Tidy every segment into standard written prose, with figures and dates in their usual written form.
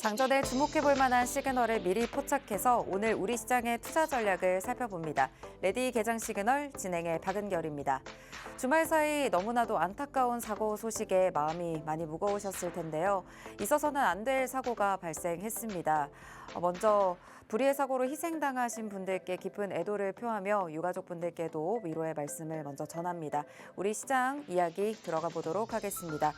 장전에 주목해볼 만한 시그널을 미리 포착해서 오늘 우리 시장의 투자 전략을 살펴봅니다. 레디 개장 시그널 진행의 박은결입니다. 주말 사이 너무나도 안타까운 사고 소식에 마음이 많이 무거우셨을 텐데요. 있어서는 안 될 사고가 발생했습니다. 먼저 불의의 사고로 희생당하신 분들께 깊은 애도를 표하며 유가족분들께도 위로의 말씀을 먼저 전합니다. 우리 시장 이야기 들어가 보도록 하겠습니다.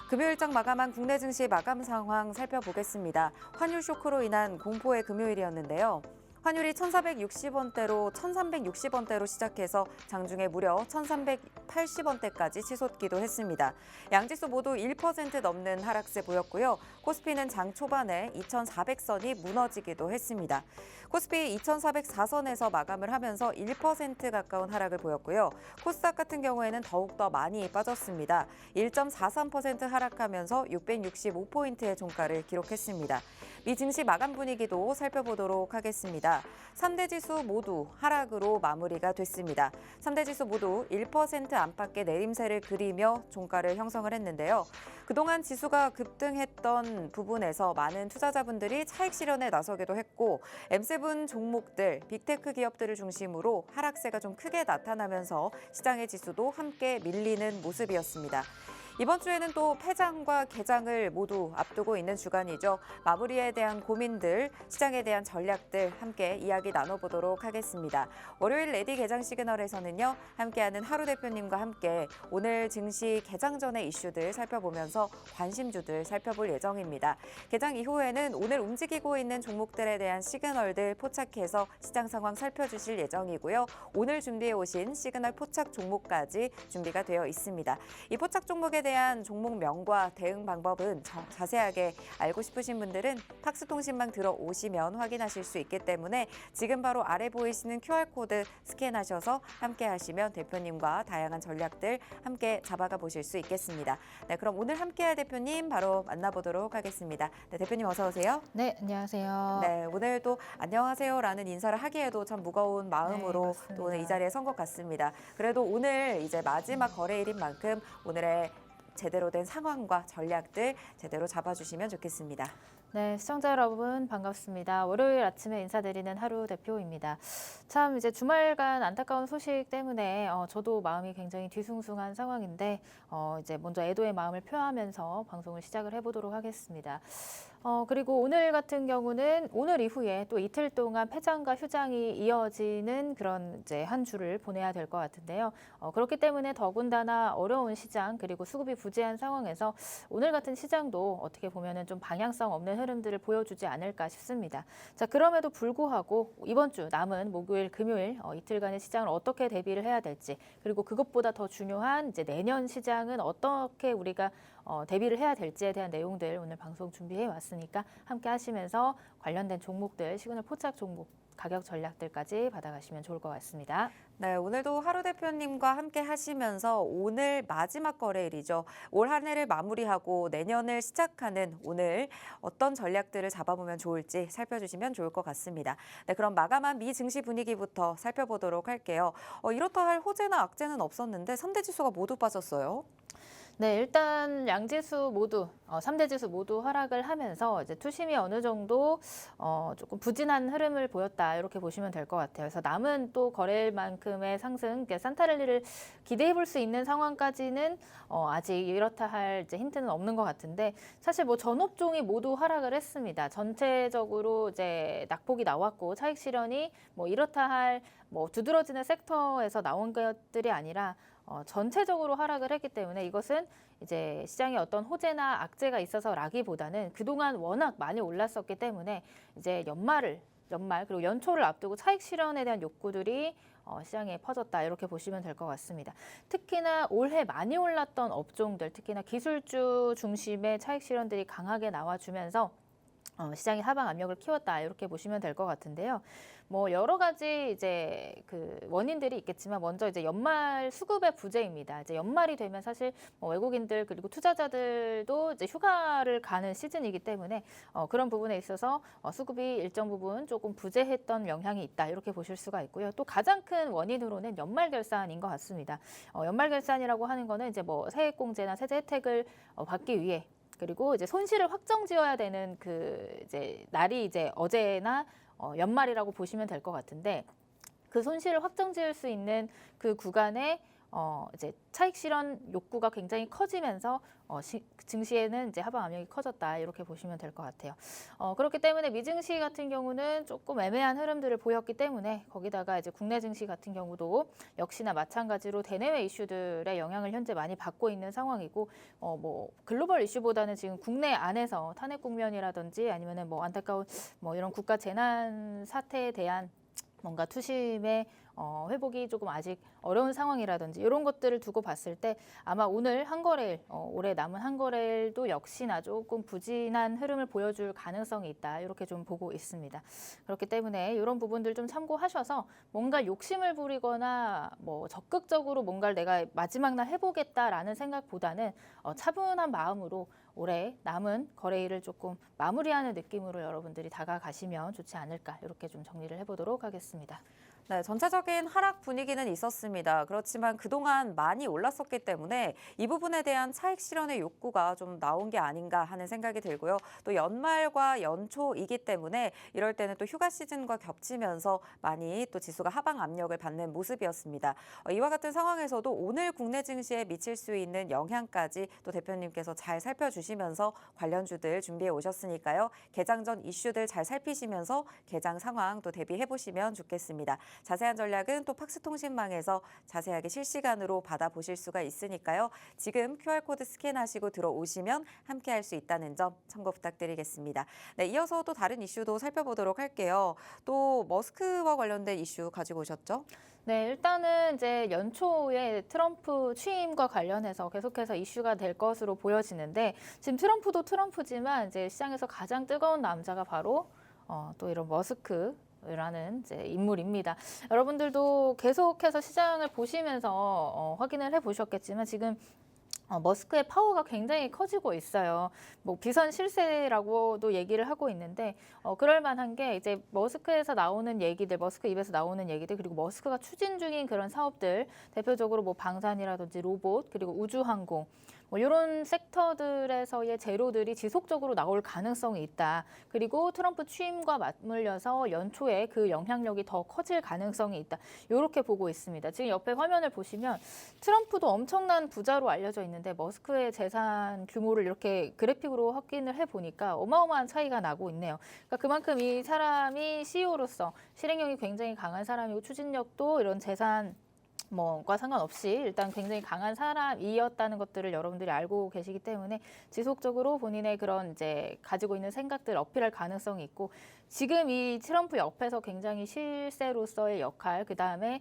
금요일장 마감한 국내 증시 마감 상황 살펴보겠습니다. 환율 쇼크로 인한 공포의 금요일이었는데요. 환율이 1,460원대로 1,360원대로 시작해서 장중에 무려 1,380원대까지 치솟기도 했습니다. 양지수 모두 1% 넘는 하락세 보였고요. 코스피는 장 초반에 2,400선이 무너지기도 했습니다. 코스피 2,404선에서 마감을 하면서 1% 가까운 하락을 보였고요. 코스닥 같은 경우에는 더욱더 많이 빠졌습니다. 1.43% 하락하면서 665포인트의 종가를 기록했습니다. 미 증시 마감 분위기도 살펴보도록 하겠습니다. 3대 지수 모두 하락으로 마무리가 됐습니다. 3대 지수 모두 1% 안팎의 내림세를 그리며 종가를 형성을 했는데요. 그동안 지수가 급등했던 부분에서 많은 투자자분들이 차익 실현에 나서기도 했고 M7 종목들, 빅테크 기업들을 중심으로 하락세가 좀 크게 나타나면서 시장의 지수도 함께 밀리는 모습이었습니다. 이번 주에는 또 폐장과 개장을 모두 앞두고 있는 주간이죠. 마무리에 대한 고민들, 시장에 대한 전략들 함께 이야기 나눠보도록 하겠습니다. 월요일 레디 개장 시그널에서는요. 함께하는 하루 대표님과 함께 오늘 증시 개장 전의 이슈들 살펴보면서 관심주들 살펴볼 예정입니다. 개장 이후에는 오늘 움직이고 있는 종목들에 대한 시그널들 포착해서 시장 상황 살펴주실 예정이고요. 오늘 준비해 오신 시그널 포착 종목까지 준비가 되어 있습니다. 이 포착 종목에 대한 종목명과 대응 방법은 자세하게 알고 싶으신 분들은 팍스통신망 들어오시면 확인하실 수 있기 때문에 지금 바로 아래 보이시는 QR코드 스캔하셔서 함께 하시면 대표님과 다양한 전략들 함께 잡아가 보실 수 있겠습니다. 네, 그럼 오늘 함께할 대표님 바로 만나보도록 하겠습니다. 네, 대표님 어서 오세요. 네, 안녕하세요. 네, 오늘 또 안녕하세요라는 인사를 하기에도 참 무거운 마음으로 네, 또 오늘 이 자리에 선 것 같습니다. 그래도 오늘 이제 마지막 거래일인 만큼 오늘의 제대로 된 상황과 전략들 제대로 잡아주시면 좋겠습니다. 네, 시청자 여러분 반갑습니다. 월요일 아침에 인사드리는 하루 대표입니다. 참 이제 주말간 안타까운 소식 때문에 저도 마음이 굉장히 뒤숭숭한 상황인데 이제 먼저 애도의 마음을 표하면서 방송을 시작을 해보도록 하겠습니다. 그리고 오늘 같은 경우는 오늘 이후에 또 이틀 동안 폐장과 휴장이 이어지는 그런 이제 한 주를 보내야 될 것 같은데요. 그렇기 때문에 더군다나 어려운 시장 그리고 수급이 부재한 상황에서 오늘 같은 시장도 어떻게 보면은 좀 방향성 없는 흐름들을 보여주지 않을까 싶습니다. 자, 그럼에도 불구하고 이번 주 남은 목요일, 금요일 이틀간의 시장을 어떻게 대비를 해야 될지 그리고 그것보다 더 중요한 이제 내년 시장은 어떻게 우리가 대비를 해야 될지에 대한 내용들 오늘 방송 준비해 왔으니까 함께 하시면서 관련된 종목들, 시그널 포착 종목, 가격 전략들까지 받아가시면 좋을 것 같습니다. 네, 오늘도 하루 대표님과 함께 하시면서 오늘 마지막 거래일이죠. 올 한 해를 마무리하고 내년을 시작하는 오늘 어떤 전략들을 잡아보면 좋을지 살펴주시면 좋을 것 같습니다. 네, 그럼 마감한 미 증시 분위기부터 살펴보도록 할게요. 이렇다 할 호재나 악재는 없었는데 3대 지수가 모두 빠졌어요. 네, 일단 양지수 모두 3대 지수 모두 하락을 하면서 이제 투심이 어느 정도 조금 부진한 흐름을 보였다 이렇게 보시면 될 것 같아요. 그래서 남은 또 거래일만큼의 상승, 그러니까 산타랠리를 기대해 볼 수 있는 상황까지는 아직 이렇다 할 이제 힌트는 없는 것 같은데 사실 뭐 전 업종이 모두 하락을 했습니다. 전체적으로 이제 낙폭이 나왔고 차익 실현이 뭐 이렇다 할 뭐 두드러지는 섹터에서 나온 것들이 아니라 전체적으로 하락을 했기 때문에 이것은 이제 시장에 어떤 호재나 악재가 있어서라기보다는 그동안 워낙 많이 올랐었기 때문에 이제 연말 그리고 연초를 앞두고 차익 실현에 대한 욕구들이 시장에 퍼졌다 이렇게 보시면 될 것 같습니다. 특히나 올해 많이 올랐던 업종들, 특히나 기술주 중심의 차익 실현들이 강하게 나와주면서 시장의 하방 압력을 키웠다 이렇게 보시면 될 것 같은데요. 뭐 여러 가지 이제 그 원인들이 있겠지만 먼저 이제 연말 수급의 부재입니다. 이제 연말이 되면 사실 뭐 외국인들 그리고 투자자들도 이제 휴가를 가는 시즌이기 때문에 그런 부분에 있어서 수급이 일정 부분 조금 부재했던 영향이 있다 이렇게 보실 수가 있고요. 또 가장 큰 원인으로는 연말 결산인 것 같습니다. 연말 결산이라고 하는 거는 이제 뭐 세액공제나 세제 혜택을 받기 위해 그리고 이제 손실을 확정지어야 되는 그 이제 날이 이제 어제나 연말이라고 보시면 될 것 같은데 그 손실을 확정지을 수 있는 그 구간에 이제 차익 실현 욕구가 굉장히 커지면서 증시에는 이제 하방 압력이 커졌다 이렇게 보시면 될 것 같아요. 그렇기 때문에 미증시 같은 경우는 조금 애매한 흐름들을 보였기 때문에 거기다가 이제 국내 증시 같은 경우도 역시나 마찬가지로 대내외 이슈들의 영향을 현재 많이 받고 있는 상황이고 뭐 글로벌 이슈보다는 지금 국내 안에서 탄핵 국면이라든지 아니면은 뭐 안타까운 뭐 이런 국가 재난 사태에 대한 뭔가 투심의 회복이 조금 아직 어려운 상황이라든지 이런 것들을 두고 봤을 때 아마 오늘 한거래일, 올해 남은 한거래일도 역시나 조금 부진한 흐름을 보여줄 가능성이 있다. 이렇게 좀 보고 있습니다. 그렇기 때문에 이런 부분들 좀 참고하셔서 뭔가 욕심을 부리거나 뭐 적극적으로 뭔가를 내가 마지막 날 해보겠다라는 생각보다는 차분한 마음으로 올해 남은 거래일을 조금 마무리하는 느낌으로 여러분들이 다가가시면 좋지 않을까 이렇게 좀 정리를 해보도록 하겠습니다. 네, 전체적인 하락 분위기는 있었습니다. 그렇지만 그동안 많이 올랐었기 때문에 이 부분에 대한 차익 실현의 욕구가 좀 나온 게 아닌가 하는 생각이 들고요. 또 연말과 연초이기 때문에 이럴 때는 또 휴가 시즌과 겹치면서 많이 또 지수가 하방 압력을 받는 모습이었습니다. 이와 같은 상황에서도 오늘 국내 증시에 미칠 수 있는 영향까지 또 대표님께서 잘 살펴주시면서 관련주들 준비해 오셨으니까요. 개장 전 이슈들 잘 살피시면서 개장 상황 또 대비해 보시면 좋겠습니다. 자세한 전략은 또 팍스통신망에서 자세하게 실시간으로 받아보실 수가 있으니까요. 지금 QR코드 스캔하시고 들어오시면 함께할 수 있다는 점 참고 부탁드리겠습니다. 네, 이어서 또 다른 이슈도 살펴보도록 할게요. 또 머스크와 관련된 이슈 가지고 오셨죠? 네, 일단은 이제 연초에 트럼프 취임과 관련해서 계속해서 이슈가 될 것으로 보여지는데 지금 트럼프도 트럼프지만 이제 시장에서 가장 뜨거운 남자가 바로 또 이런 머스크라는 이제 인물입니다. 여러분들도 계속해서 시장을 보시면서 확인을 해보셨겠지만 지금 머스크의 파워가 굉장히 커지고 있어요. 뭐 비선 실세라고도 얘기를 하고 있는데 그럴 만한 게 이제 머스크에서 나오는 얘기들, 머스크 입에서 나오는 얘기들 그리고 머스크가 추진 중인 그런 사업들 대표적으로 뭐 방산이라든지 로봇 그리고 우주항공 뭐 이런 섹터들에서의 재료들이 지속적으로 나올 가능성이 있다. 그리고 트럼프 취임과 맞물려서 연초에 그 영향력이 더 커질 가능성이 있다. 이렇게 보고 있습니다. 지금 옆에 화면을 보시면 트럼프도 엄청난 부자로 알려져 있는데 머스크의 재산 규모를 이렇게 그래픽으로 확인을 해보니까 어마어마한 차이가 나고 있네요. 그러니까 그만큼 이 사람이 CEO로서 실행력이 굉장히 강한 사람이고 추진력도 이런 재산 뭐과 상관없이 일단 굉장히 강한 사람이었다는 것들을 여러분들이 알고 계시기 때문에 지속적으로 본인의 그런 이제 가지고 있는 생각들 어필할 가능성이 있고 지금 이 트럼프 옆에서 굉장히 실세로서의 역할 그다음에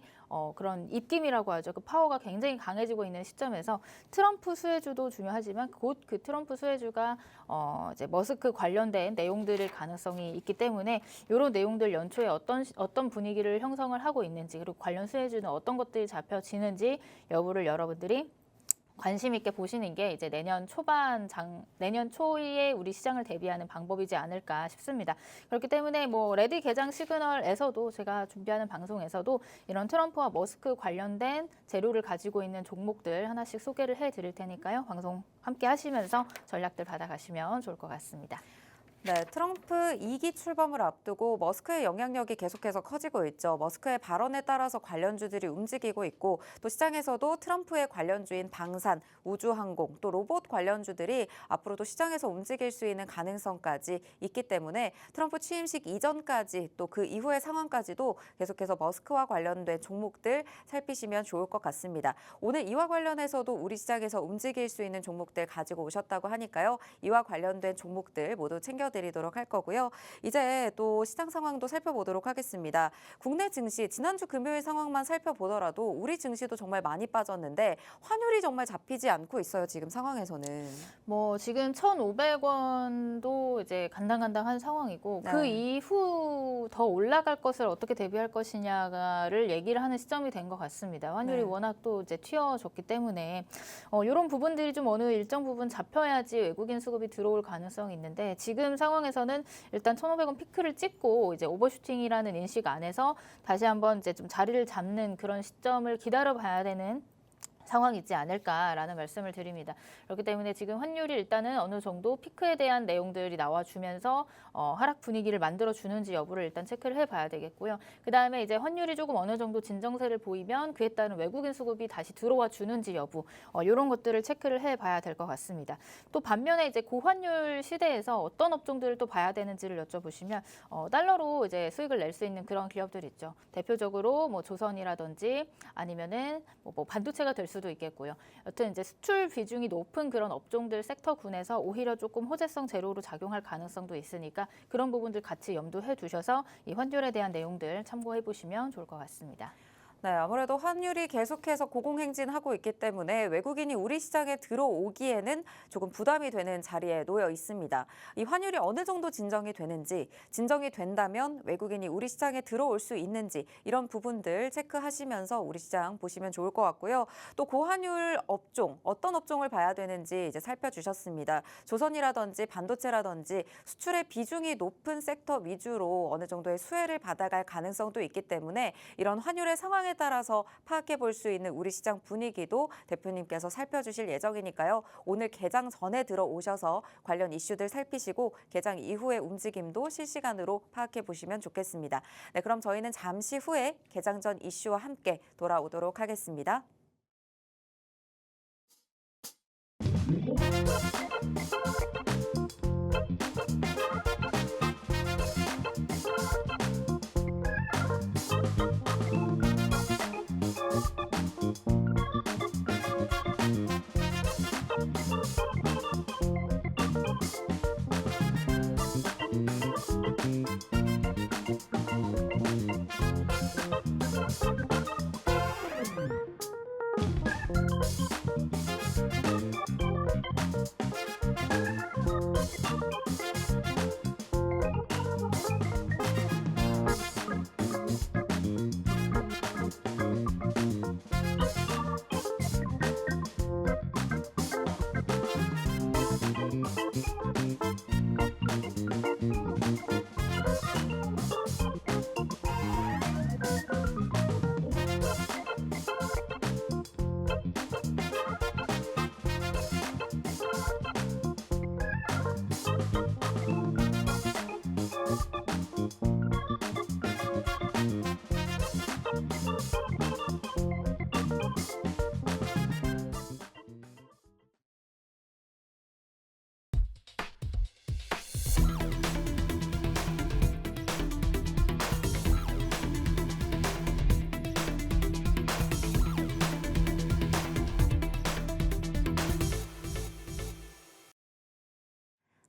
그런 입김이라고 하죠. 그 파워가 굉장히 강해지고 있는 시점에서 트럼프 수혜주도 중요하지만 곧 그 트럼프 수혜주가 이제 머스크 관련된 내용들일 가능성이 있기 때문에 이런 내용들 연초에 어떤 분위기를 형성을 하고 있는지 그리고 관련 수혜주는 어떤 것들이 잡혀지는지 여부를 여러분들이 관심 있게 보시는 게 이제 내년 초에 우리 시장을 대비하는 방법이지 않을까 싶습니다. 그렇기 때문에 뭐 레디 개장 시그널에서도 제가 준비하는 방송에서도 이런 트럼프와 머스크 관련된 재료를 가지고 있는 종목들 하나씩 소개를 해드릴 테니까요. 방송 함께 하시면서 전략들 받아가시면 좋을 것 같습니다. 네, 트럼프 2기 출범을 앞두고 머스크의 영향력이 계속해서 커지고 있죠. 머스크의 발언에 따라서 관련주들이 움직이고 있고 또 시장에서도 트럼프의 관련주인 방산, 우주항공, 또 로봇 관련주들이 앞으로도 시장에서 움직일 수 있는 가능성까지 있기 때문에 트럼프 취임식 이전까지 또 그 이후의 상황까지도 계속해서 머스크와 관련된 종목들 살피시면 좋을 것 같습니다. 오늘 이와 관련해서도 우리 시장에서 움직일 수 있는 종목들 가지고 오셨다고 하니까요. 이와 관련된 종목들 모두 챙겨드리도록 할 거고요. 이제 또 시장 상황도 살펴보도록 하겠습니다. 국내 증시 지난주 금요일 상황만 살펴보더라도 우리 증시도 정말 많이 빠졌는데 환율이 정말 잡히지 않고 있어요. 지금 상황에서는. 뭐 지금 1,500원도 이제 간당간당한 상황이고 네. 그 이후 더 올라갈 것을 어떻게 대비할 것이냐를 얘기를 하는 시점이 된 것 같습니다. 환율이 네. 워낙 또 이제 튀어졌기 때문에 이런 부분들이 좀 어느 일정 부분 잡혀야지 외국인 수급이 들어올 가능성이 있는데 지금 상황에서는 일단 1,500원 피크를 찍고 이제 오버슈팅이라는 인식 안에서 다시 한번 이제 좀 자리를 잡는 그런 시점을 기다려 봐야 되는 상황이 있지 않을까라는 말씀을 드립니다. 그렇기 때문에 지금 환율이 일단은 어느 정도 피크에 대한 내용들이 나와주면서 하락 분위기를 만들어주는지 여부를 일단 체크를 해봐야 되겠고요. 그 다음에 이제 환율이 조금 어느 정도 진정세를 보이면 그에 따른 외국인 수급이 다시 들어와 주는지 여부 이런 것들을 체크를 해봐야 될 것 같습니다. 또 반면에 이제 고환율 시대에서 어떤 업종들을 또 봐야 되는지를 여쭤보시면 달러로 이제 수익을 낼 수 있는 그런 기업들 있죠. 대표적으로 뭐 조선이라든지 아니면은 뭐 반도체가 될 수도 있겠고요. 여튼 이제 수출 비중이 높은 그런 업종들 섹터군에서 오히려 조금 호재성 제로로 작용할 가능성도 있으니까 그런 부분들 같이 염두해 두셔서 이 환율에 대한 내용들 참고해 보시면 좋을 것 같습니다. 네, 아무래도 환율이 계속해서 고공행진하고 있기 때문에 외국인이 우리 시장에 들어오기에는 조금 부담이 되는 자리에 놓여 있습니다. 이 환율이 어느 정도 진정이 되는지, 진정이 된다면 외국인이 우리 시장에 들어올 수 있는지 이런 부분들 체크하시면서 우리 시장 보시면 좋을 것 같고요. 또 고환율 업종, 어떤 업종을 봐야 되는지 이제 살펴주셨습니다. 조선이라든지 반도체라든지 수출의 비중이 높은 섹터 위주로 어느 정도의 수혜를 받아갈 가능성도 있기 때문에 이런 환율의 상황에 따라서 파악해 볼 수 있는 우리 시장 분위기도 대표님께서 살펴주실 예정이니까요. 오늘 개장 전에 들어오셔서 관련 이슈들 살피시고 개장 이후의 움직임도 실시간으로 파악해 보시면 좋겠습니다. 네, 그럼 저희는 잠시 후에 개장 전 이슈와 함께 돌아오도록 하겠습니다.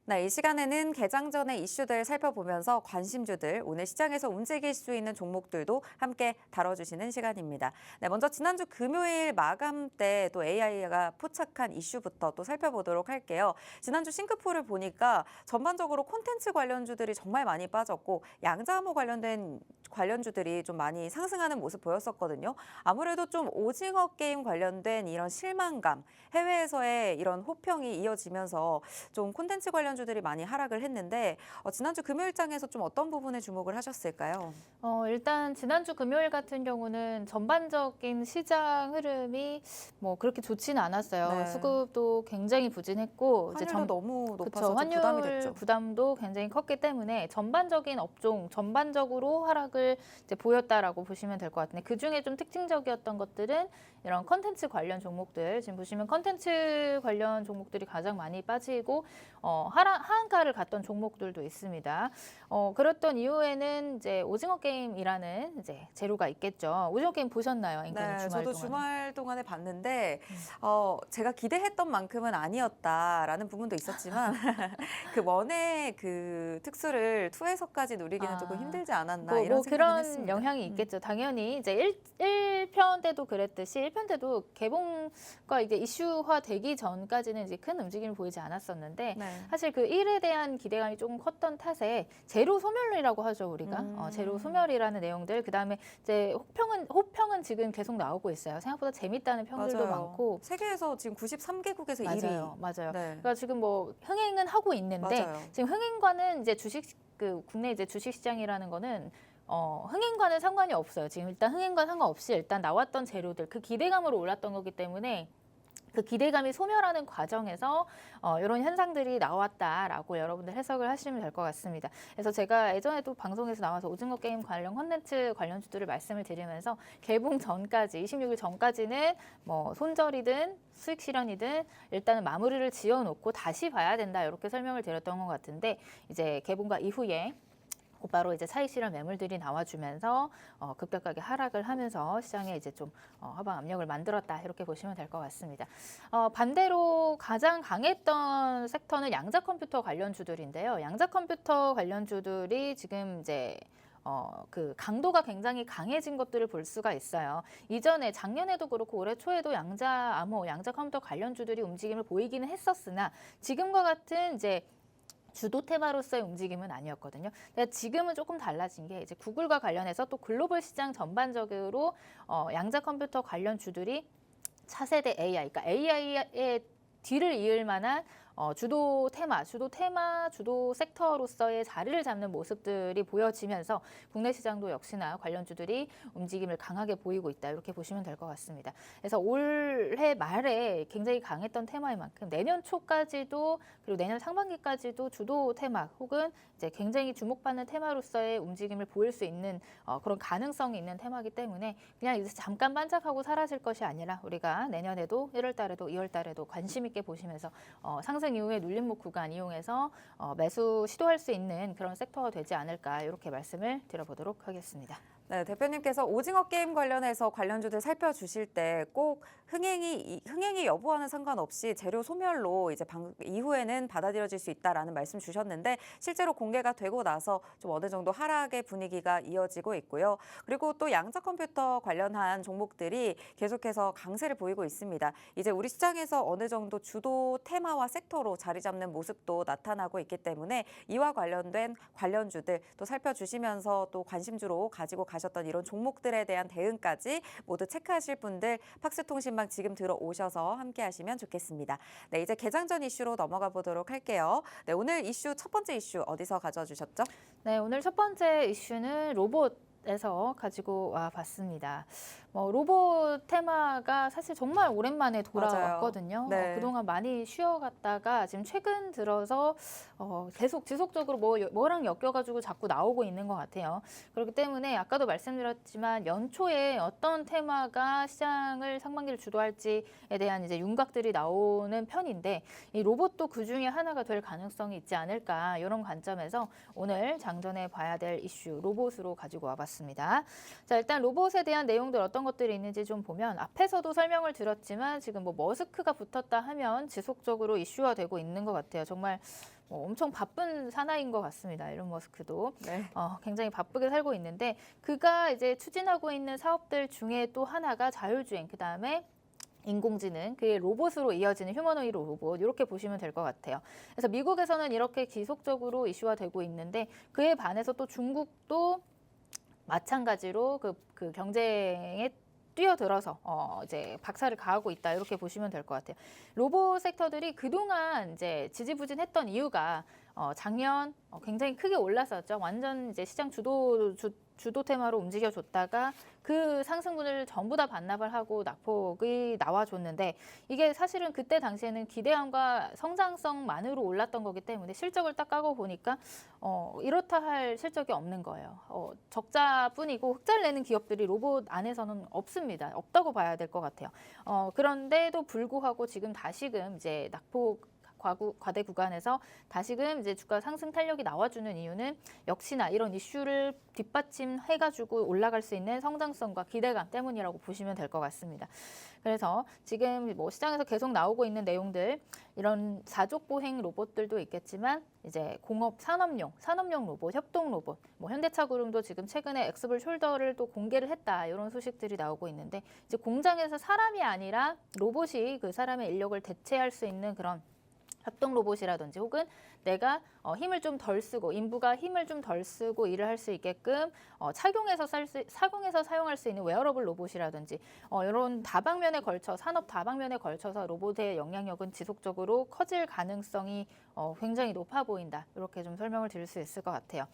네, 이 시간에는 개장 전의 이슈들 살펴보면서 관심주들, 오늘 시장에서 움직일 수 있는 종목들도 함께 다뤄주시는 시간입니다. 네, 먼저 지난주 금요일 마감 때 또 AI가 포착한 이슈부터 또 살펴보도록 할게요. 지난주 싱크포를 보니까 전반적으로 콘텐츠 관련주들이 정말 많이 빠졌고 양자암호 관련된 관련주들이 좀 많이 상승하는 모습 보였었거든요. 아무래도 좀 오징어 게임 관련된 이런 실망감, 해외에서의 이런 호평이 이어지면서 좀 콘텐츠 관련주들이 많이 하락을 했는데 지난주 금요일장에서 좀 어떤 부분에 주목을 하셨을까요? 일단 지난주 금요일 같은 경우는 전반적인 시장 흐름이 뭐 그렇게 좋지는 않았어요. 네. 수급도 굉장히 부진했고 환율도 너무 높아서 그쵸, 좀 환율 부담이 됐죠. 부담도 굉장히 컸기 때문에 전반적인 업종 전반적으로 하락을 이제 보였다라고 보시면 될 것 같은데 그 중에 좀 특징적이었던 것들은 이런 컨텐츠 관련 종목들 지금 보시면 컨텐츠 관련 종목들이 가장 많이 빠지고 하한가를 갔던 종목들도 있습니다. 그랬던 이후에는 이제 오징어 게임이라는 이제 재료가 있겠죠. 오징어 게임 보셨나요, 앵커님? 네, 주말 저도 동안에? 주말 동안에 봤는데 제가 기대했던 만큼은 아니었다라는 부분도 있었지만 그 원의 그 특수를 2에서까지 누리기는 조금 힘들지 않았나 이런 생각은 그런 했습니다. 영향이 있겠죠. 당연히 이제 1편 때도 그랬듯이 1편 때도 개봉과 이제 이슈화 되기 전까지는 이제 큰 움직임을 보이지 않았었는데 네. 사실 그 1에 대한 기대감이 조금 컸던 탓에 제로 소멸이라고 하죠, 우리가. 제로 소멸이라는 내용들. 그다음에 이제 호평은 지금 계속 나오고 있어요. 생각보다 재밌다는 평들도 맞아요. 많고. 세계에서 지금 93개국에서 맞아요. 1위. 맞아요. 네. 그러니까 지금 뭐 흥행은 하고 있는데 맞아요. 지금 흥행과는 이제 국내 이제 주식 시장이라는 거는 흥행과는 상관이 없어요. 지금 일단 흥행과 상관없이 일단 나왔던 재료들 그 기대감으로 올랐던 거기 때문에 그 기대감이 소멸하는 과정에서 이런 현상들이 나왔다라고 여러분들 해석을 하시면 될 것 같습니다. 그래서 제가 예전에도 방송에서 나와서 오징어 게임 관련 콘텐츠 관련주들을 말씀을 드리면서 개봉 전까지 26일 전까지는 뭐 손절이든 수익 실현이든 일단은 마무리를 지어놓고 다시 봐야 된다 이렇게 설명을 드렸던 것 같은데 이제 개봉과 이후에 곧바로 이제 차익 실현 매물들이 나와주면서 급격하게 하락을 하면서 시장에 이제 좀 하방 압력을 만들었다 이렇게 보시면 될 것 같습니다. 반대로 가장 강했던 섹터는 양자 컴퓨터 관련주들인데요. 양자 컴퓨터 관련주들이 지금 이제 그 강도가 굉장히 강해진 것들을 볼 수가 있어요. 이전에 작년에도 그렇고 올해 초에도 양자 암호, 양자 컴퓨터 관련주들이 움직임을 보이기는 했었으나 지금과 같은 이제 주도 테마로서의 움직임은 아니었거든요. 근데 지금은 조금 달라진 게 이제 구글과 관련해서 또 글로벌 시장 전반적으로 양자 컴퓨터 관련 주들이 차세대 AI, 그러니까 AI의 뒤를 이을 만한 주도 테마, 주도 섹터로서의 자리를 잡는 모습들이 보여지면서 국내 시장도 역시나 관련주들이 움직임을 강하게 보이고 있다. 이렇게 보시면 될 것 같습니다. 그래서 올해 말에 굉장히 강했던 테마인 만큼 내년 초까지도 그리고 내년 상반기까지도 주도 테마 혹은 이제 굉장히 주목받는 테마로서의 움직임을 보일 수 있는 그런 가능성이 있는 테마이기 때문에 그냥 이제 잠깐 반짝하고 사라질 것이 아니라 우리가 내년에도 1월 달에도 2월 달에도 관심 있게 보시면서 상승 이후에 눌림목 구간 이용해서 매수 시도할 수 있는 그런 섹터가 되지 않을까 이렇게 말씀을 드려보도록 하겠습니다. 네, 대표님께서 오징어 게임 관련해서 관련주들 살펴주실 때 꼭 흥행이 여부와는 상관없이 재료 소멸로 이제 이후에는 받아들여질 수 있다라는 말씀 주셨는데 실제로 공개가 되고 나서 좀 어느 정도 하락의 분위기가 이어지고 있고요. 그리고 또 양자 컴퓨터 관련한 종목들이 계속해서 강세를 보이고 있습니다. 이제 우리 시장에서 어느 정도 주도 테마와 섹터로 자리 잡는 모습도 나타나고 있기 때문에 이와 관련된 관련주들 또 살펴주시면서 또 관심주로 가지고 가셨던 이런 종목들에 대한 대응까지 모두 체크하실 분들 팍스통신망 지금 들어오셔서 함께 하시면 좋겠습니다. 네, 이제 개장 전 이슈로 넘어가 보도록 할게요. 네, 오늘 이슈 첫 번째 이슈 어디서 가져와 주셨죠? 네, 오늘 첫 번째 이슈는 로봇에서 가지고 와 봤습니다. 로봇 테마가 사실 정말 오랜만에 돌아왔거든요. 네. 그동안 많이 쉬어갔다가 지금 최근 들어서 계속 지속적으로 뭐랑 엮여가지고 자꾸 나오고 있는 것 같아요. 그렇기 때문에 아까도 말씀드렸지만 연초에 어떤 테마가 시장을 상반기를 주도할지에 대한 이제 윤곽들이 나오는 편인데 이 로봇도 그 중에 하나가 될 가능성이 있지 않을까 이런 관점에서 오늘 장전해 봐야 될 이슈 로봇으로 가지고 와봤습니다. 자, 일단 로봇에 대한 내용들 어떤 것들이 있는지 좀 보면 앞에서도 설명을 드렸지만 지금 머스크가 붙었다 하면 지속적으로 이슈화 되고 있는 것 같아요. 정말 엄청 바쁜 사나이인 것 같습니다. 일론 머스크도 네. 굉장히 바쁘게 살고 있는데 그가 이제 추진하고 있는 사업들 중에 또 하나가 자율주행, 그 다음에 인공지능, 그게 로봇으로 이어지는 휴머노이드 로봇 이렇게 보시면 될 것 같아요. 그래서 미국에서는 이렇게 지속적으로 이슈화되고 있는데 그에 반해서 또 중국도 마찬가지로 그 경쟁에 뛰어들어서 이제 박차를 가하고 있다 이렇게 보시면 될 것 같아요. 로봇 섹터들이 그동안 이제 지지부진했던 이유가 작년 굉장히 크게 올랐었죠. 완전 이제 시장 주도 테마로 움직여줬다가 그 상승분을 전부 다 반납을 하고 낙폭이 나와줬는데 이게 사실은 그때 당시에는 기대감과 성장성만으로 올랐던 거기 때문에 실적을 딱 까고 보니까 이렇다 할 실적이 없는 거예요. 적자뿐이고 흑자를 내는 기업들이 로봇 안에서는 없습니다. 없다고 봐야 될 것 같아요. 그런데도 불구하고 지금 다시금 이제 낙폭 과대 구간에서 다시금 이제 주가 상승 탄력이 나와주는 이유는 역시나 이런 이슈를 뒷받침해가지고 올라갈 수 있는 성장성과 기대감 때문이라고 보시면 될 것 같습니다. 그래서 지금 시장에서 계속 나오고 있는 내용들 이런 사족 보행 로봇들도 있겠지만 이제 공업 산업용 로봇, 협동 로봇, 현대차그룹도 지금 최근에 엑스볼 숄더를 또 공개를 했다 이런 소식들이 나오고 있는데 이제 공장에서 사람이 아니라 로봇이 그 사람의 인력을 대체할 수 있는 그런 협동 로봇이라든지 혹은 내가 힘을 좀 덜 쓰고 인부가 힘을 좀 덜 쓰고 일을 할 수 있게끔 착용해서 사용할 수 있는 웨어러블 로봇이라든지 이런 다방면에 걸쳐 산업 다방면에 걸쳐서 로봇의 영향력은 지속적으로 커질 가능성이 굉장히 높아 보인다. 이렇게 좀 설명을 드릴 수 있을 것 같아요.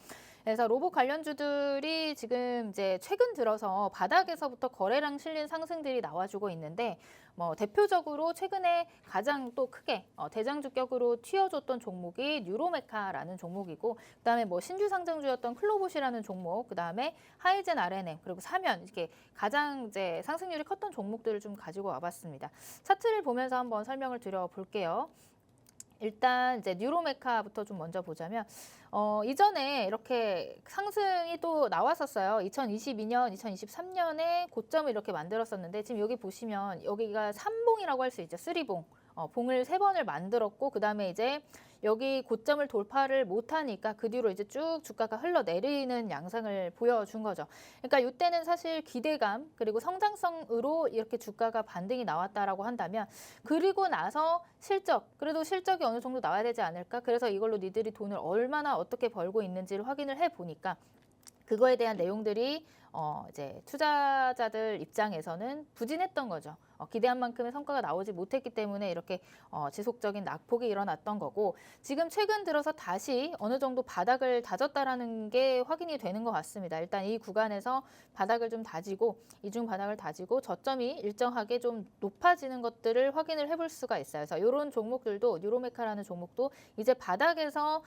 그래서 로봇 관련주들이 지금 이제 최근 들어서 바닥에서부터 거래량 실린 상승들이 나와주고 있는데 뭐 대표적으로 최근에 가장 또 크게 대장주격으로 튀어줬던 종목이 뉴로메카라는 종목이고 그다음에 뭐 신주 상장주였던 클로봇이라는 종목, 그다음에 하이젠 RNM 그리고 사면 이렇게 가장 이제 상승률이 컸던 종목들을 좀 가지고 와봤습니다. 차트를 보면서 한번 설명을 드려볼게요. 일단 이제 뉴로메카부터 좀 먼저 보자면 이전에 이렇게 상승이 또 나왔었어요. 2022년, 2023년에 고점을 이렇게 만들었었는데 지금 여기 보시면 여기가 3봉이라고 할 수 있죠. 3봉. 봉을 3번을 만들었고 그다음에 이제 여기 고점을 돌파를 못하니까 그 뒤로 이제 쭉 주가가 흘러내리는 양상을 보여준 거죠. 그러니까 이때는 사실 기대감 그리고 성장성으로 이렇게 주가가 반등이 나왔다라고 한다면 그리고 나서 그래도 실적이 어느 정도 나와야 되지 않을까? 그래서 이걸로 니들이 돈을 얼마나 어떻게 벌고 있는지를 확인을 해보니까 그거에 대한 내용들이 이제 투자자들 입장에서는 부진했던 거죠. 기대한 만큼의 성과가 나오지 못했기 때문에 이렇게 지속적인 낙폭이 일어났던 거고 지금 최근 들어서 다시 어느 정도 바닥을 다졌다라는 게 확인이 되는 것 같습니다. 일단 이 구간에서 바닥을 좀 다지고 이중 바닥을 다지고 저점이 일정하게 좀 높아지는 것들을 확인을 해볼 수가 있어요. 그래서 이런 종목들도 뉴로메카라는 종목도 이제 바닥에서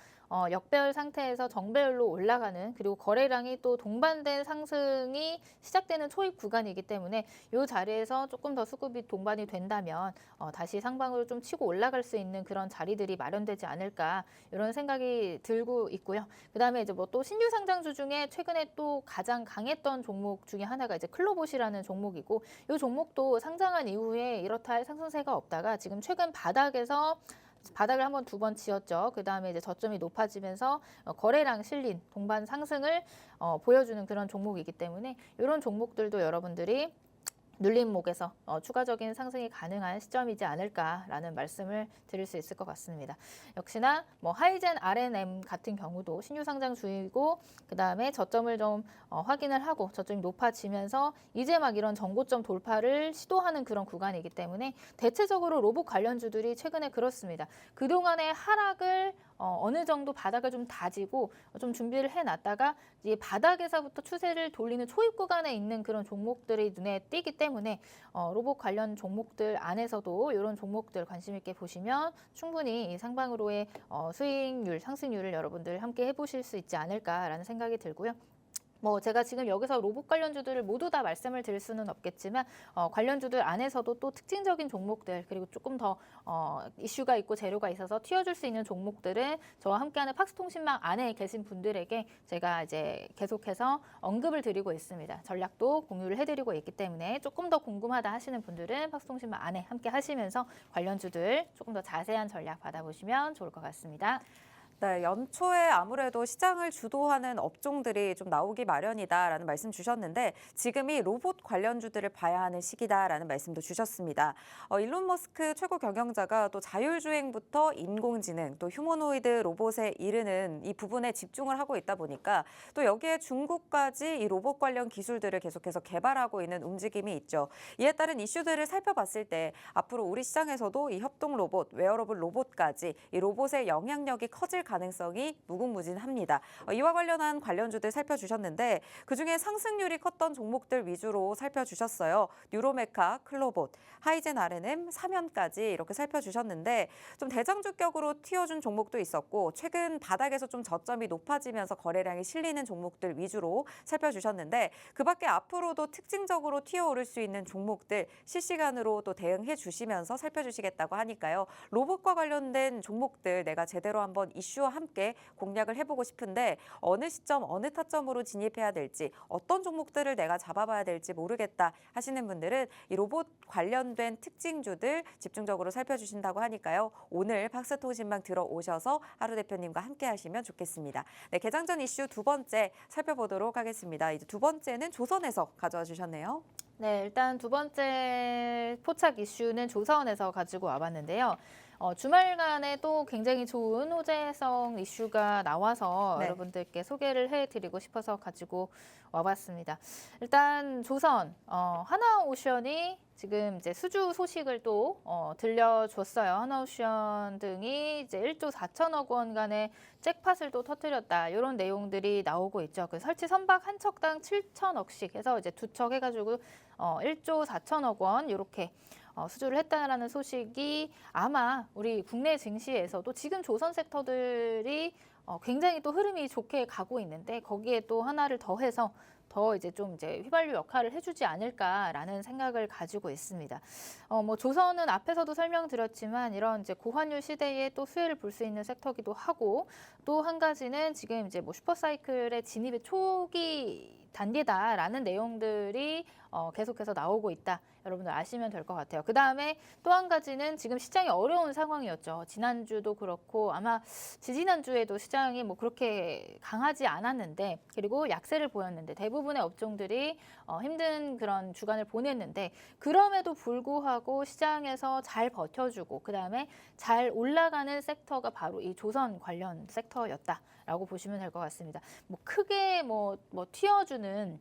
역배열 상태에서 정배열로 올라가는 그리고 거래량이 또 동반된 상승이 시작되는 초입 구간이기 때문에 이 자리에서 조금 더 수급이 동반이 된다면 다시 상방으로 좀 치고 올라갈 수 있는 그런 자리들이 마련되지 않을까 이런 생각이 들고 있고요. 그다음에 이제 뭐 또 신규 상장주 중에 최근에 또 가장 강했던 종목 중에 하나가 이제 클로봇이라는 종목이고 이 종목도 상장한 이후에 이렇다 할 상승세가 없다가 지금 최근 바닥을 한번 2번 지었죠. 그 다음에 이제 저점이 높아지면서 거래량 실린 동반 상승을 보여주는 그런 종목이기 때문에 이런 종목들도 여러분들이 눌림목에서 추가적인 상승이 가능한 시점이지 않을까라는 말씀을 드릴 수 있을 것 같습니다. 역시나 뭐 하이젠 RNM 같은 경우도 신규 상장 주이고 그다음에 저점을 좀 확인을 하고 저점이 높아지면서 이제 막 이런 전고점 돌파를 시도하는 그런 구간이기 때문에 대체적으로 로봇 관련주들이 최근에 그렇습니다. 그동안의 하락을 어느 정도 바닥을 좀 다지고 좀 준비를 해놨다가 이 바닥에서부터 추세를 돌리는 초입 구간에 있는 그런 종목들이 눈에 띄기 때문에 로봇 관련 종목들 안에서도 이런 종목들 관심 있게 보시면 충분히 이 상방으로의 수익률, 상승률을 여러분들 함께 해보실 수 있지 않을까라는 생각이 들고요. 뭐 제가 지금 여기서 로봇 관련주들을 모두 다 말씀을 드릴 수는 없겠지만 관련주들 안에서도 또 특징적인 종목들 그리고 조금 더 이슈가 있고 재료가 있어서 튀어줄 수 있는 종목들은 저와 함께하는 팍스통신망 안에 계신 분들에게 제가 이제 계속해서 언급을 드리고 있습니다. 전략도 공유를 해드리고 있기 때문에 조금 더 궁금하다 하시는 분들은 팍스통신망 안에 함께 하시면서 관련주들 조금 더 자세한 전략 받아보시면 좋을 것 같습니다. 네, 연초에 아무래도 시장을 주도하는 업종들이 좀 나오기 마련이다라는 말씀 주셨는데 지금이 로봇 관련주들을 봐야 하는 시기다라는 말씀도 주셨습니다. 일론 머스크 최고 경영자가 또 자율주행부터 인공지능 또 휴머노이드 로봇에 이르는 이 부분에 집중을 하고 있다 보니까 또 여기에 중국까지 이 로봇 관련 기술들을 계속해서 개발하고 있는 움직임이 있죠. 이에 따른 이슈들을 살펴봤을 때 앞으로 우리 시장에서도 이 협동 로봇, 웨어러블 로봇까지 이 로봇의 영향력이 커질 가능성이 무궁무진합니다. 이와 관련한 관련주들 살펴주셨는데 그중에 상승률이 컸던 종목들 위주로 살펴주셨어요. 뉴로메카, 클로봇, 하이젠 RNM, 사면까지 이렇게 살펴주셨는데 좀 대장주격으로 튀어준 종목도 있었고 최근 바닥에서 좀 저점이 높아지면서 거래량이 실리는 종목들 위주로 살펴주셨는데 그 밖에 앞으로도 특징적으로 튀어오를 수 있는 종목들 실시간으로 또 대응해 주시면서 살펴주시겠다고 하니까요. 로봇과 관련된 종목들 내가 제대로 한번 이슈와 함께 공략을 해보고 싶은데 어느 시점 어느 타점으로 진입해야 될지 어떤 종목들을 내가 잡아봐야 될지 모르겠다 하시는 분들은 이 로봇 관련된 특징주들 집중적으로 살펴주신다고 하니까요. 오늘 팍스통신망 들어오셔서 하루 대표님과 함께 하시면 좋겠습니다. 네, 개장 전 이슈 두 번째 살펴보도록 하겠습니다. 이제 두 번째는 조선에서 가져와 주셨네요. 네, 일단 두 번째 포착 이슈는 조선에서 가지고 와봤는데요. 주말간에 또 굉장히 좋은 호재성 이슈가 나와서 네. 여러분들께 소개를 해드리고 싶어서 가지고 와봤습니다. 일단 조선, 하나오션이 지금 이제 수주 소식을 또 들려줬어요. 하나오션 등이 이제 1조 4천억 원간의 잭팟을 또 터뜨렸다. 이런 내용들이 나오고 있죠. 그 설치 선박 한 척당 7천억씩 해서 이제 두 척 해가지고 1조 4천억 원 이렇게 수주를 했다라는 소식이 아마 우리 국내 증시에서도 지금 조선 섹터들이 굉장히 또 흐름이 좋게 가고 있는데 거기에 또 하나를 더해서 더 이제 좀 이제 휘발유 역할을 해주지 않을까라는 생각을 가지고 있습니다. 뭐 조선은 앞에서도 설명드렸지만 이런 이제 고환율 시대에 또 수혜를 볼 수 있는 섹터기도 하고 또 한 가지는 지금 이제 뭐 슈퍼사이클의 진입의 초기 단계다라는 내용들이 계속해서 나오고 있다. 여러분들 아시면 될 것 같아요. 그 다음에 또 한 가지는 지금 시장이 어려운 상황이었죠. 지난주도 그렇고 아마 지지난주에도 시장이 뭐 그렇게 강하지 않았는데 그리고 약세를 보였는데 대부분의 업종들이 힘든 그런 주간을 보냈는데 그럼에도 불구하고 시장에서 잘 버텨주고 그 다음에 잘 올라가는 섹터가 바로 이 조선 관련 섹터였다라고 보시면 될 것 같습니다. 뭐 크게 뭐 튀어주는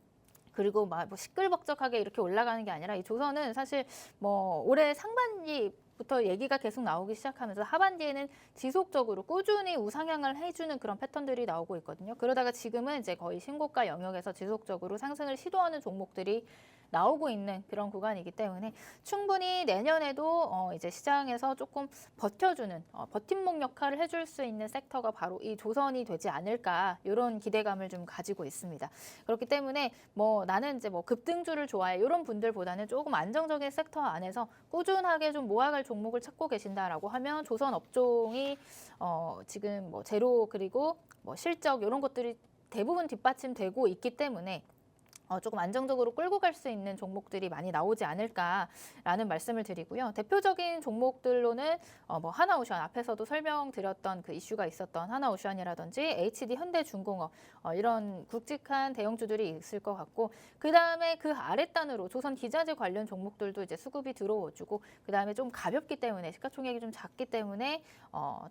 그리고 막 뭐 시끌벅적하게 이렇게 올라가는 게 아니라 이 조선은 사실 뭐 올해 상반기부터 얘기가 계속 나오기 시작하면서 하반기에는 지속적으로 꾸준히 우상향을 해주는 그런 패턴들이 나오고 있거든요. 그러다가 지금은 이제 거의 신고가 영역에서 지속적으로 상승을 시도하는 종목들이 나오고 있는 그런 구간이기 때문에 충분히 내년에도 이제 시장에서 조금 버텨주는 버팀목 역할을 해줄 수 있는 섹터가 바로 이 조선이 되지 않을까 이런 기대감을 좀 가지고 있습니다. 그렇기 때문에 뭐 나는 이제 뭐 급등주를 좋아해 이런 분들보다는 조금 안정적인 섹터 안에서 꾸준하게 좀 모아갈 종목을 찾고 계신다라고 하면 조선 업종이 지금 뭐 제로 그리고 뭐 실적 이런 것들이 대부분 뒷받침되고 있기 때문에 조금 안정적으로 끌고 갈 수 있는 종목들이 많이 나오지 않을까라는 말씀을 드리고요. 대표적인 종목들로는 뭐 하나오션 앞에서도 설명드렸던 그 이슈가 있었던 하나오션이라든지 HD 현대중공업 이런 굵직한 대형주들이 있을 것 같고 그 다음에 그 아랫단으로 조선 기자재 관련 종목들도 이제 수급이 들어오고 그 다음에 좀 가볍기 때문에 시가총액이 좀 작기 때문에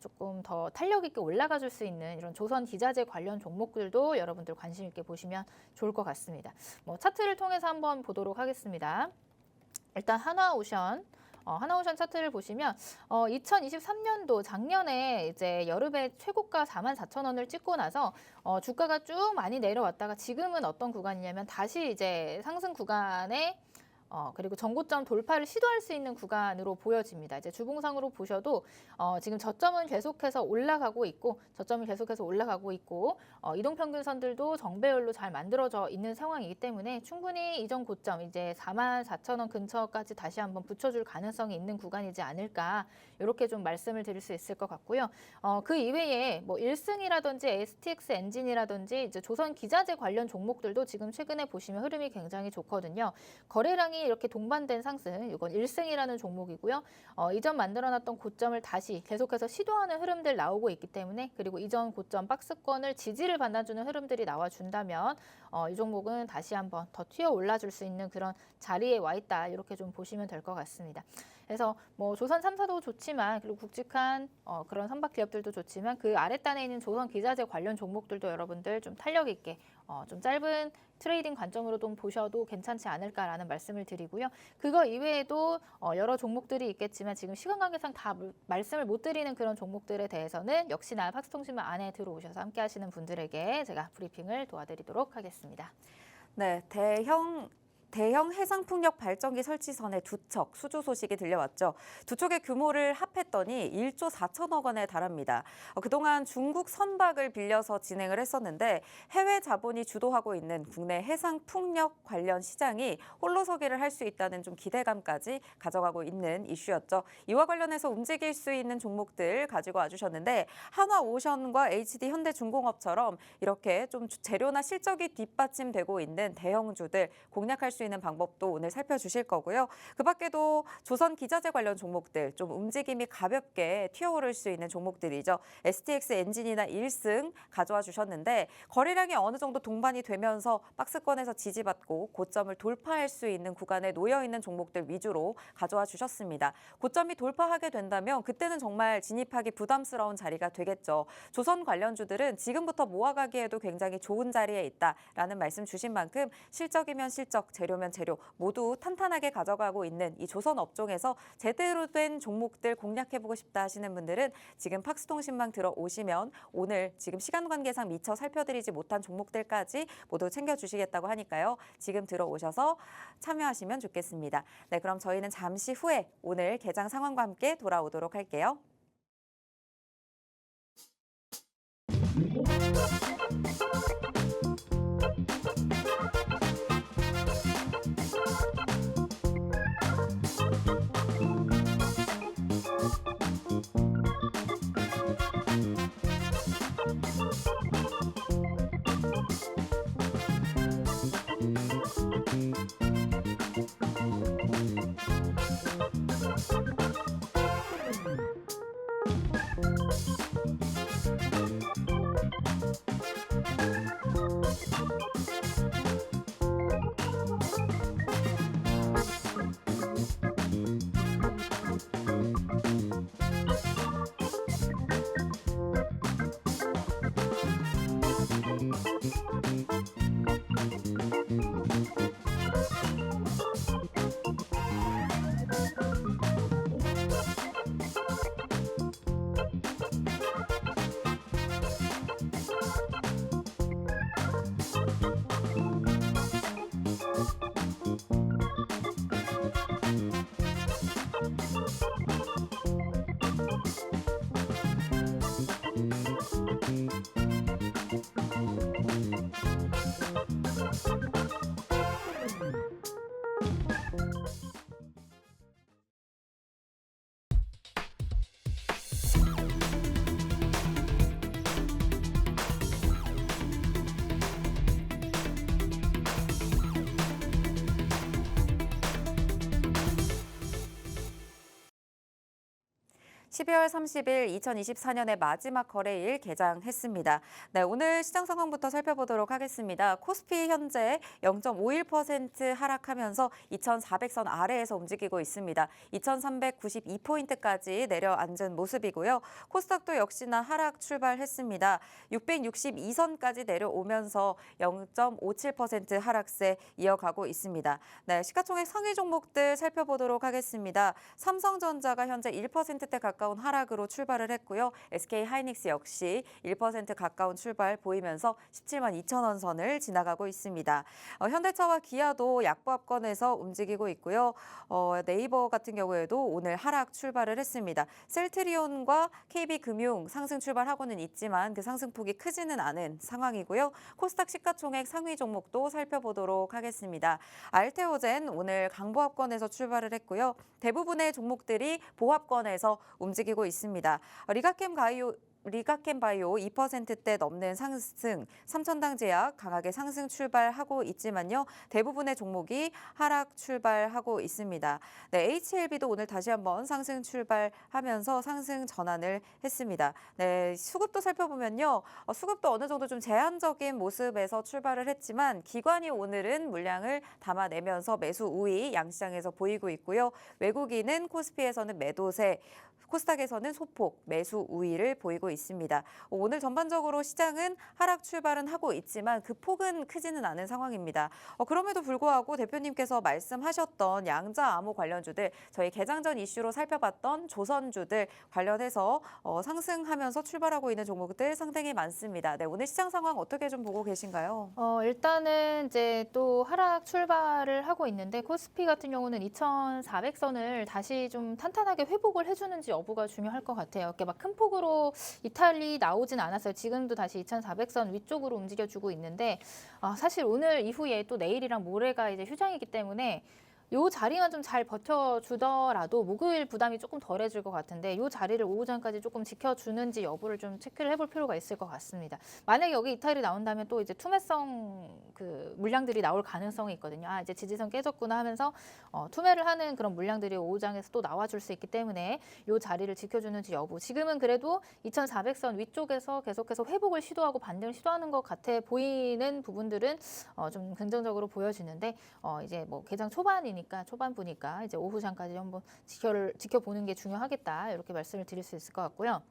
조금 더 탄력 있게 올라가 줄 수 있는 이런 조선 기자재 관련 종목들도 여러분들 관심 있게 보시면 좋을 것 같습니다. 뭐 차트를 통해서 한번 보도록 하겠습니다. 일단 하나오션 차트를 보시면 2023년도 작년에 이제 여름에 최고가 44,000원을 찍고 나서 주가가 쭉 많이 내려왔다가 지금은 어떤 구간이냐면 다시 이제 상승 구간에 그리고 전고점 돌파를 시도할 수 있는 구간으로 보여집니다. 이제 주봉상으로 보셔도 지금 저점은 계속해서 올라가고 있고 이동평균선들도 정배열로 잘 만들어져 있는 상황이기 때문에 충분히 이전 고점 이제 44,000원 근처까지 다시 한번 붙여줄 가능성이 있는 구간이지 않을까 이렇게 좀 말씀을 드릴 수 있을 것 같고요. 그 이외에 뭐 일승이라든지 STX 엔진이라든지 이제 조선 기자재 관련 종목들도 지금 최근에 보시면 흐름이 굉장히 좋거든요. 거래량이 이렇게 동반된 상승, 이건 일승이라는 종목이고요. 이전 만들어놨던 고점을 다시 계속해서 시도하는 흐름들 나오고 있기 때문에 그리고 이전 고점 박스권을 지지를 받아주는 흐름들이 나와준다면 이 종목은 다시 한번 더 튀어 올라줄 수 있는 그런 자리에 와 있다 이렇게 좀 보시면 될 것 같습니다. 그래서 뭐 조선 3사도 좋지만 그리고 굵직한 그런 선박 기업들도 좋지만 그 아랫단에 있는 조선 기자재 관련 종목들도 여러분들 좀 탄력 있게 좀 짧은 트레이딩 관점으로 좀 보셔도 괜찮지 않을까라는 말씀을 드리고요. 그거 이외에도 여러 종목들이 있겠지만 지금 시간 관계상 다 말씀을 못 드리는 그런 종목들에 대해서는 역시나 팍스통신문 안에 들어오셔서 함께 하시는 분들에게 제가 브리핑을 도와드리도록 하겠습니다. 네, 대형 해상풍력 발전기 설치선의 두 척 수주 소식이 들려왔죠. 두 척의 규모를 합했더니 1조 4천억 원에 달합니다. 그동안 중국 선박을 빌려서 진행을 했었는데 해외 자본이 주도하고 있는 국내 해상풍력 관련 시장이 홀로서기를 할 수 있다는 좀 기대감까지 가져가고 있는 이슈였죠. 이와 관련해서 움직일 수 있는 종목들 가지고 와주셨는데 한화오션과 HD 현대중공업처럼 이렇게 좀 재료나 실적이 뒷받침되고 있는 대형주들 공략할 수 있는 방법도 오늘 살펴주실 거고요. 그 밖에도 조선 기자재 관련 종목들 좀 움직임이 가볍게 튀어오를 수 있는 종목들이죠. STX 엔진이나 1승 가져와 주셨는데 거래량이 어느 정도 동반이 되면서 박스권에서 지지받고 고점을 돌파할 수 있는 구간에 놓여 있는 종목들 위주로 가져와 주셨습니다. 고점이 돌파하게 된다면 그때는 정말 진입하기 부담스러운 자리가 되겠죠. 조선 관련주들은 지금부터 모아가기에도 굉장히 좋은 자리에 있다라는 말씀 주신 만큼 실적이면 실적, 재료면 재료 모두 탄탄하게 가져가고 있는 이 조선 업종에서 제대로 된 종목들 공략해보고 싶다 하시는 분들은 지금 팍스통신망 들어오시면 오늘 지금 시간 관계상 미처 살펴드리지 못한 종목들까지 모두 챙겨주시겠다고 하니까요. 지금 들어오셔서 참여하시면 좋겠습니다. 네, 그럼 저희는 잠시 후에 오늘 개장 상황과 함께 돌아오도록 할게요. (12월 30일) 2024년의 마지막 거래일 개장했습니다. 네, 오늘 시장 상황부터 살펴보도록 하겠습니다. 코스피 현재 0.51% 하락하면서 2,400선 아래에서 움직이고 있습니다. 2,392포인트까지 내려앉은 모습이고요. 코스닥도 역시나 하락 출발했습니다. 662선까지 내려오면서 0.57% 하락세 이어가고 있습니다. 네, 시가총액 상위 종목들 살펴보도록 하겠습니다. 삼성전자가 현재 1%대 가까운 하락으로 출발을 했고요. SK하이닉스 역시 1% 가까운 출발 보이면서 17만 2천 원 선을 지나가고 있습니다. 현대차와 기아도 약보합권에서 움직이고 있고요. 네이버 같은 경우에도 오늘 하락 출발을 했습니다. 셀트리온과 KB금융 상승 출발하고는 있지만 그 상승폭이 크지는 않은 상황이고요. 코스닥 시가총액 상위 종목도 살펴보도록 하겠습니다. 알테오젠 오늘 강보합권에서 출발을 했고요. 대부분의 종목들이 보합권에서 움직이고 있습니다. 리가캠바이오 2%대 넘는 상승, 삼천당제약 강하게 상승 출발하고 있지만요. 대부분의 종목이 하락 출발하고 있습니다. 네, HLB도 오늘 다시 한번 상승 출발하면서 상승 전환을 했습니다. 네, 수급도 살펴보면요. 수급도 어느 정도 좀 제한적인 모습에서 출발을 했지만 기관이 오늘은 물량을 담아내면서 매수 우위 양시장에서 보이고 있고요. 외국인은 코스피에서는 매도세, 코스닥에서는 소폭 매수 우위를 보이고 있습니다. 오늘 전반적으로 시장은 하락 출발은 하고 있지만 그 폭은 크지는 않은 상황입니다. 그럼에도 불구하고 대표님께서 말씀하셨던 양자 암호 관련주들, 저희 개장 전 이슈로 살펴봤던 조선주들 관련해서 상승하면서 출발하고 있는 종목들 상당히 많습니다. 네, 오늘 시장 상황 어떻게 좀 보고 계신가요? 일단은 이제 또 하락 출발을 하고 있는데 코스피 같은 경우는 2,400선을 다시 좀 탄탄하게 회복을 해주는지 여부가 중요할 것 같아요. 이렇게 막 큰 폭으로 이탈이 나오진 않았어요. 지금도 다시 2,400선 위쪽으로 움직여주고 있는데 사실 오늘 이후에 또 내일이랑 모레가 이제 휴장이기 때문에 요 자리만 좀 잘 버텨주더라도 목요일 부담이 조금 덜해질 것 같은데 요 자리를 오후장까지 조금 지켜주는지 여부를 좀 체크를 해볼 필요가 있을 것 같습니다. 만약에 여기 이탈이 나온다면 또 이제 투매성 그 물량들이 나올 가능성이 있거든요. 아, 이제 지지선 깨졌구나 하면서 투매를 하는 그런 물량들이 오후장에서 또 나와줄 수 있기 때문에 요 자리를 지켜주는지 여부. 지금은 그래도 2400선 위쪽에서 계속해서 회복을 시도하고 반등을 시도하는 것 같아 보이는 부분들은 좀 긍정적으로 보여지는데 이제 뭐 개장 초반부니까 이제 오후장까지 한번 지켜보는 게 중요하겠다 이렇게 말씀을 드릴 수 있을 것 같고요.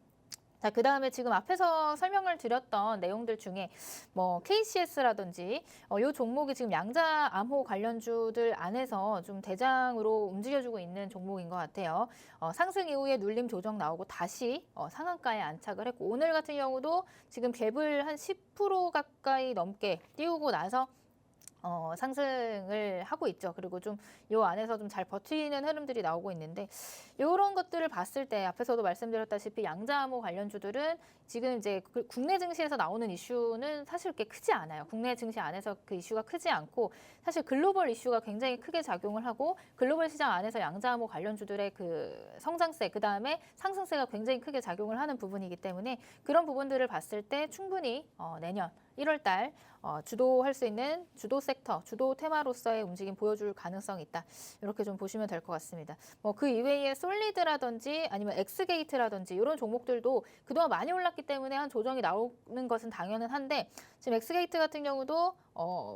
자, 그 다음에 지금 앞에서 설명을 드렸던 내용들 중에 뭐 KCS라든지 이 종목이 지금 양자 암호 관련주들 안에서 좀 대장으로 움직여주고 있는 종목인 것 같아요. 상승 이후에 눌림 조정 나오고 다시 상한가에 안착을 했고 오늘 같은 경우도 지금 갭을 한 10% 가까이 넘게 띄우고 나서 상승을 하고 있죠. 그리고 좀 요 안에서 좀 잘 버티는 흐름들이 나오고 있는데 이런 것들을 봤을 때 앞에서도 말씀드렸다시피 양자암호 관련주들은 지금 이제 국내 증시에서 나오는 이슈는 사실 그렇게 크지 않아요. 국내 증시 안에서 그 이슈가 크지 않고 사실 글로벌 이슈가 굉장히 크게 작용을 하고 글로벌 시장 안에서 양자암호 관련주들의 그 성장세 그다음에 상승세가 굉장히 크게 작용을 하는 부분이기 때문에 그런 부분들을 봤을 때 충분히 내년 1월 달 주도할 수 있는 주도 섹터, 주도 테마로서의 움직임 보여줄 가능성이 있다. 이렇게 좀 보시면 될 것 같습니다. 뭐 그 이외에 솔리드라든지 아니면 엑스게이트라든지 이런 종목들도 그동안 많이 올랐기 때문에 한 조정이 나오는 것은 당연은 한데 지금 엑스게이트 같은 경우도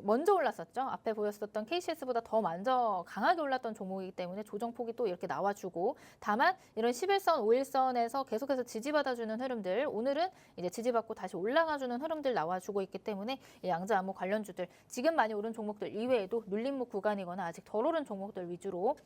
먼저 올랐었죠. 앞에 보였었던 KCS보다 더 먼저 강하게 올랐던 종목이기 때문에 조정폭이 또 이렇게 나와주고 다만 이런 11선, 5일선에서 계속해서 지지받아주는 흐름들 오늘은 이제 지지받고 다시 올라가주는 흐름들 나와주고 있기 때문에 이 양자암호 관련주들 지금 많이 오른 종목들 이외에도 눌림목 구간이거나 아직 덜 오른 종목들 위주로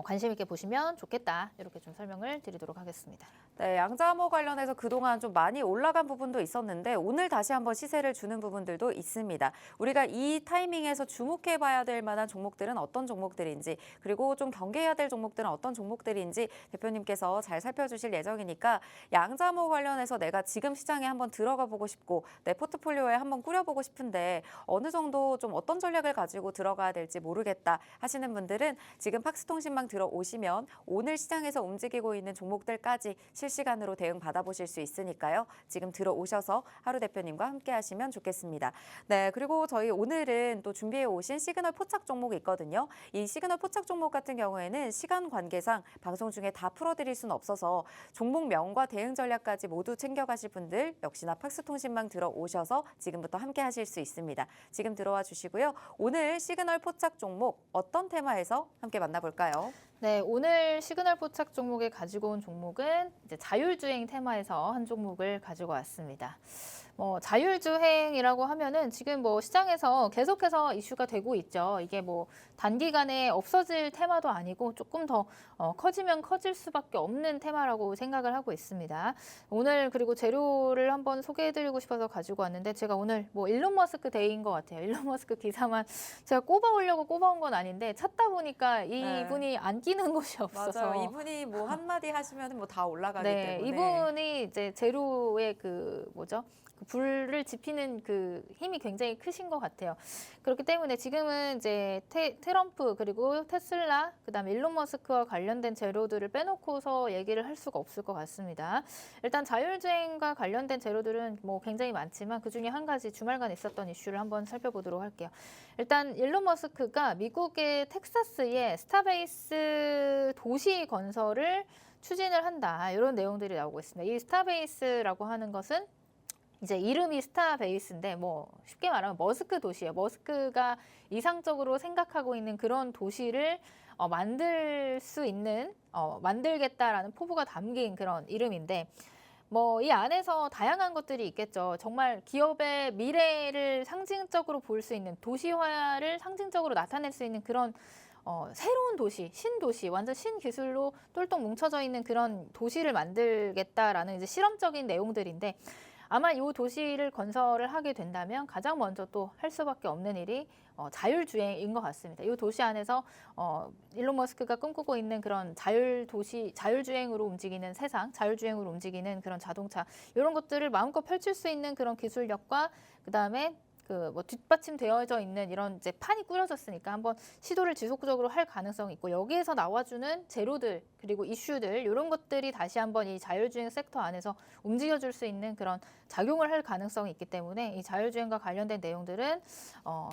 관심 있게 보시면 좋겠다. 이렇게 좀 설명을 드리도록 하겠습니다. 네, 양자암호 관련해서 그동안 좀 많이 올라간 부분도 있었는데 오늘 다시 한번 시세를 주는 부분들도 있습니다. 우리가 이 타이밍에서 주목해봐야 될 만한 종목들은 어떤 종목들인지 그리고 좀 경계해야 될 종목들은 어떤 종목들인지 대표님께서 잘 살펴주실 예정이니까 양자암호 관련해서 내가 지금 시장에 한번 들어가 보고 싶고 내 포트폴리오에 한번 꾸려보고 싶은데 어느 정도 좀 어떤 전략을 가지고 들어가야 될지 모르겠다 하시는 분들은 지금 팍스통신망 들어오시면 오늘 시장에서 움직이고 있는 종목들까지 실시간으로 대응 받아보실 수 있으니까요. 지금 들어오셔서 하루 대표님과 함께 하시면 좋겠습니다. 네, 그리고 저희 오늘은 또 준비해 오신 시그널 포착 종목이 있거든요. 이 시그널 포착 종목 같은 경우에는 시간 관계상 방송 중에 다 풀어드릴 수는 없어서 종목명과 대응 전략까지 모두 챙겨가실 분들 역시나 팍스통신망 들어오셔서 지금부터 함께 하실 수 있습니다. 지금 들어와 주시고요. 오늘 시그널 포착 종목 어떤 테마에서 함께 만나볼까요? 네, 오늘 시그널 포착 종목에 가지고 온 종목은 이제 자율주행 테마에서 한 종목을 가지고 왔습니다. 자율주행이라고 하면은 지금 뭐 시장에서 계속해서 이슈가 되고 있죠. 이게 뭐 단기간에 없어질 테마도 아니고 조금 더 커지면 커질 수밖에 없는 테마라고 생각을 하고 있습니다. 오늘 그리고 재료를 한번 소개해드리고 싶어서 가지고 왔는데 제가 오늘 뭐 일론 머스크 데이인 것 같아요. 일론 머스크 기사만 제가 꼽아오려고 꼽아온 건 아닌데 찾다 보니까 이분이 안 끼는 곳이 없어서 맞아요. 이분이 뭐 한마디 하시면 뭐 다 올라가기 네, 때문에. 이분이 이제 재료의 그 불을 지피는 그 힘이 굉장히 크신 것 같아요. 그렇기 때문에 지금은 이제 트럼프 그리고 테슬라 그다음에 일론 머스크와 관련된 재료들을 빼놓고서 얘기를 할 수가 없을 것 같습니다. 일단 자율주행과 관련된 재료들은 뭐 굉장히 많지만 그중에 한 가지 주말간 있었던 이슈를 한번 살펴보도록 할게요. 일단 일론 머스크가 미국의 텍사스에 스타베이스 도시 건설을 추진을 한다. 이런 내용들이 나오고 있습니다. 이 스타베이스라고 하는 것은 이제 이름이 스타베이스인데 뭐 쉽게 말하면 머스크 도시예요. 머스크가 이상적으로 생각하고 있는 그런 도시를 만들 수 있는 만들겠다라는 포부가 담긴 그런 이름인데 뭐 이 안에서 다양한 것들이 있겠죠. 정말 기업의 미래를 상징적으로 볼 수 있는 도시화를 상징적으로 나타낼 수 있는 그런 새로운 도시, 신도시, 완전 신기술로 똘똘 뭉쳐져 있는 그런 도시를 만들겠다라는 이제 실험적인 내용들인데 아마 이 도시를 건설을 하게 된다면 가장 먼저 또 할 수밖에 없는 일이 자율주행인 것 같습니다. 이 도시 안에서 일론 머스크가 꿈꾸고 있는 그런 자율주행으로 움직이는 세상, 자율주행으로 움직이는 그런 자동차 이런 것들을 마음껏 펼칠 수 있는 그런 기술력과 그다음에 그 뭐 뒷받침되어져 있는 이런 이제 판이 꾸려졌으니까 한번 시도를 지속적으로 할 가능성이 있고 여기에서 나와주는 재료들 그리고 이슈들 이런 것들이 다시 한번 이 자율주행 섹터 안에서 움직여줄 수 있는 그런 작용을 할 가능성이 있기 때문에 이 자율주행과 관련된 내용들은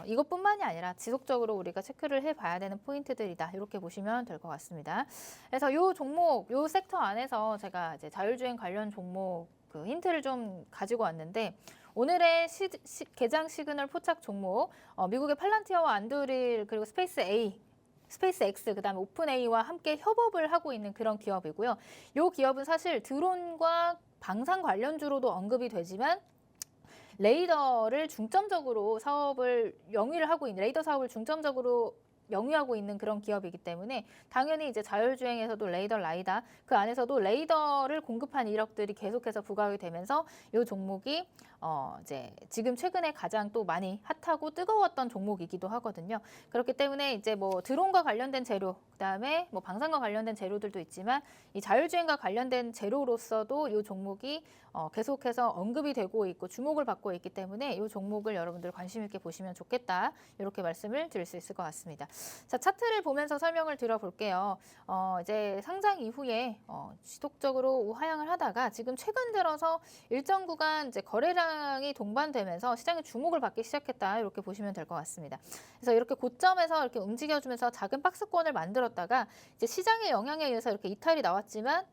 이것뿐만이 아니라 지속적으로 우리가 체크를 해봐야 되는 포인트들이다 이렇게 보시면 될 것 같습니다. 그래서 이 종목, 이 섹터 안에서 제가 이제 자율주행 관련 종목 그 힌트를 좀 가지고 왔는데 오늘의 개장 시그널 포착 종목 미국의 팔란티어와 안드릴 그리고 스페이스 X 그다음에 오픈 A와 함께 협업을 하고 있는 그런 기업이고요. 이 기업은 사실 드론과 방산 관련주로도 언급이 되지만 레이더를 중점적으로 사업을 영위를 하고 있는 레이더 사업을 중점적으로 영위하고 있는 그런 기업이기 때문에 당연히 이제 자율주행에서도 레이더 라이다 그 안에서도 레이더를 공급한 이력들이 계속해서 부각이 되면서 이 종목이 이제 지금 최근에 가장 또 많이 핫하고 뜨거웠던 종목이기도 하거든요. 그렇기 때문에 이제 뭐 드론과 관련된 재료, 그다음에 뭐 방산과 관련된 재료들도 있지만 이 자율주행과 관련된 재료로서도 이 종목이 계속해서 언급이 되고 있고 주목을 받고 있기 때문에 이 종목을 여러분들 관심 있게 보시면 좋겠다. 이렇게 말씀을 드릴 수 있을 것 같습니다. 자, 차트를 보면서 설명을 드려볼게요. 이제 상장 이후에 지속적으로 우하향을 하다가 지금 최근 들어서 일정 구간 이제 거래량이 동반되면서 시장의 주목을 받기 시작했다. 이렇게 보시면 될 것 같습니다. 그래서 이렇게 고점에서 이렇게 움직여주면서 작은 박스권을 만들었다가 이제 시장의 영향에 의해서 이렇게 이탈이 나왔지만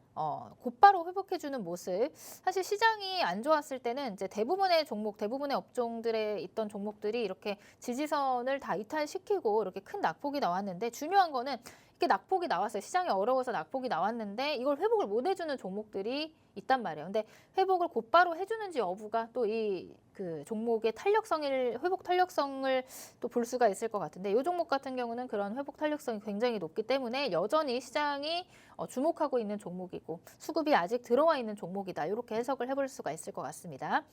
곧바로 회복해주는 모습. 사실 시장이 안 좋았을 때는 이제 대부분의 종목, 대부분의 업종들에 있던 종목들이 이렇게 지지선을 다 이탈시키고 이렇게 큰 낙폭이 나왔는데 중요한 거는 이렇게 낙폭이 나왔어요. 시장이 어려워서 낙폭이 나왔는데 이걸 회복을 못 해주는 종목들이 있단 말이에요. 근데 회복을 곧바로 해주는지 여부가 또 이 그 종목의 회복 탄력성을 또 볼 수가 있을 것 같은데 이 종목 같은 경우는 그런 회복 탄력성이 굉장히 높기 때문에 여전히 시장이 주목하고 있는 종목이고 수급이 아직 들어와 있는 종목이다. 이렇게 해석을 해볼 수가 있을 것 같습니다.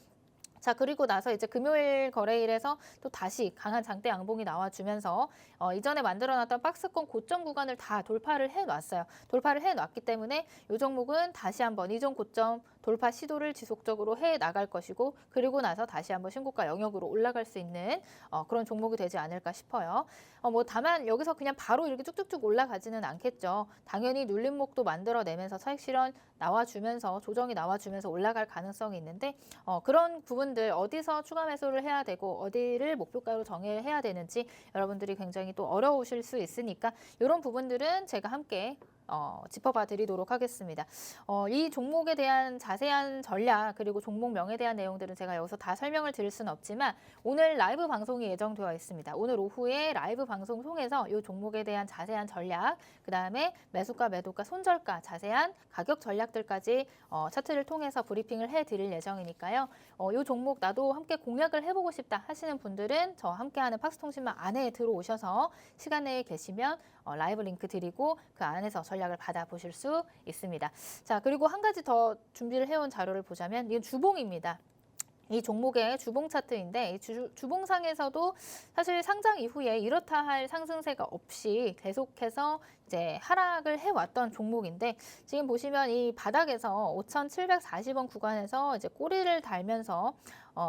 자, 그리고 나서 이제 금요일 거래일에서 또 다시 강한 장대 양봉이 나와주면서 이전에 만들어놨던 박스권 고점 구간을 다 돌파를 해놨어요. 돌파를 해놨기 때문에 이 종목은 다시 한번 이전 고점 돌파 시도를 지속적으로 해 나갈 것이고 그리고 나서 다시 한번 신고가 영역으로 올라갈 수 있는 그런 종목이 되지 않을까 싶어요. 뭐 다만 여기서 그냥 바로 이렇게 쭉쭉쭉 올라가지는 않겠죠. 당연히 눌림목도 만들어내면서 차익 실현 나와주면서 조정이 나와주면서 올라갈 가능성이 있는데 그런 부분들 어디서 추가 매수를 해야 되고 어디를 목표가로 정해야 되는지 여러분들이 굉장히 또 어려우실 수 있으니까 이런 부분들은 제가 함께 짚어봐 드리도록 하겠습니다. 이 종목에 대한 자세한 전략 그리고 종목명에 대한 내용들은 제가 여기서 다 설명을 드릴 수는 없지만 오늘 라이브 방송이 예정되어 있습니다. 오늘 오후에 라이브 방송 통해서 이 종목에 대한 자세한 전략, 그 다음에 매수가, 매도가, 손절가, 자세한 가격 전략들까지 차트를 통해서 브리핑을 해드릴 예정이니까요. 이 종목 나도 함께 공략을 해보고 싶다 하시는 분들은 저와 함께하는 팍스통신망 안에 들어오셔서 시간 내에 계시면 라이브 링크 드리고 그 안에서 전략을 받아보실 수 있습니다. 자, 그리고 한 가지 더 준비를 해온 자료를 보자면 이건 주봉입니다. 이 종목의 주봉 차트인데 이 주봉상에서도 사실 상장 이후에 이렇다 할 상승세가 없이 계속해서 이제 하락을 해왔던 종목인데 지금 보시면 이 바닥에서 5,740원 구간에서 이제 꼬리를 달면서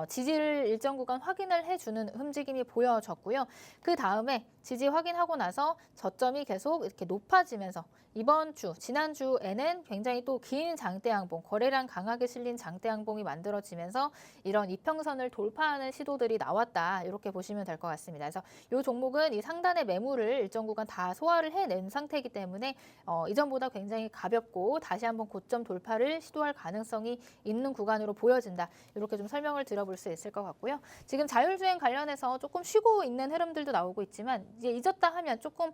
지지를 일정 구간 확인을 해주는 움직임이 보여졌고요. 그 다음에 지지 확인하고 나서 저점이 계속 이렇게 높아지면서 이번 주, 지난주에는 굉장히 또 긴 장대양봉, 거래량 강하게 실린 장대양봉이 만들어지면서 이런 이평선을 돌파하는 시도들이 나왔다. 이렇게 보시면 될 것 같습니다. 그래서 이 종목은 이 상단의 매물을 일정 구간 다 소화를 해낸 상태이기 때문에 이전보다 굉장히 가볍고 다시 한번 고점 돌파를 시도할 가능성이 있는 구간으로 보여진다. 이렇게 좀 설명을 드려볼 수 있을 것 같고요. 지금 자율주행 관련해서 조금 쉬고 있는 흐름들도 나오고 있지만 이제 잊었다 하면 조금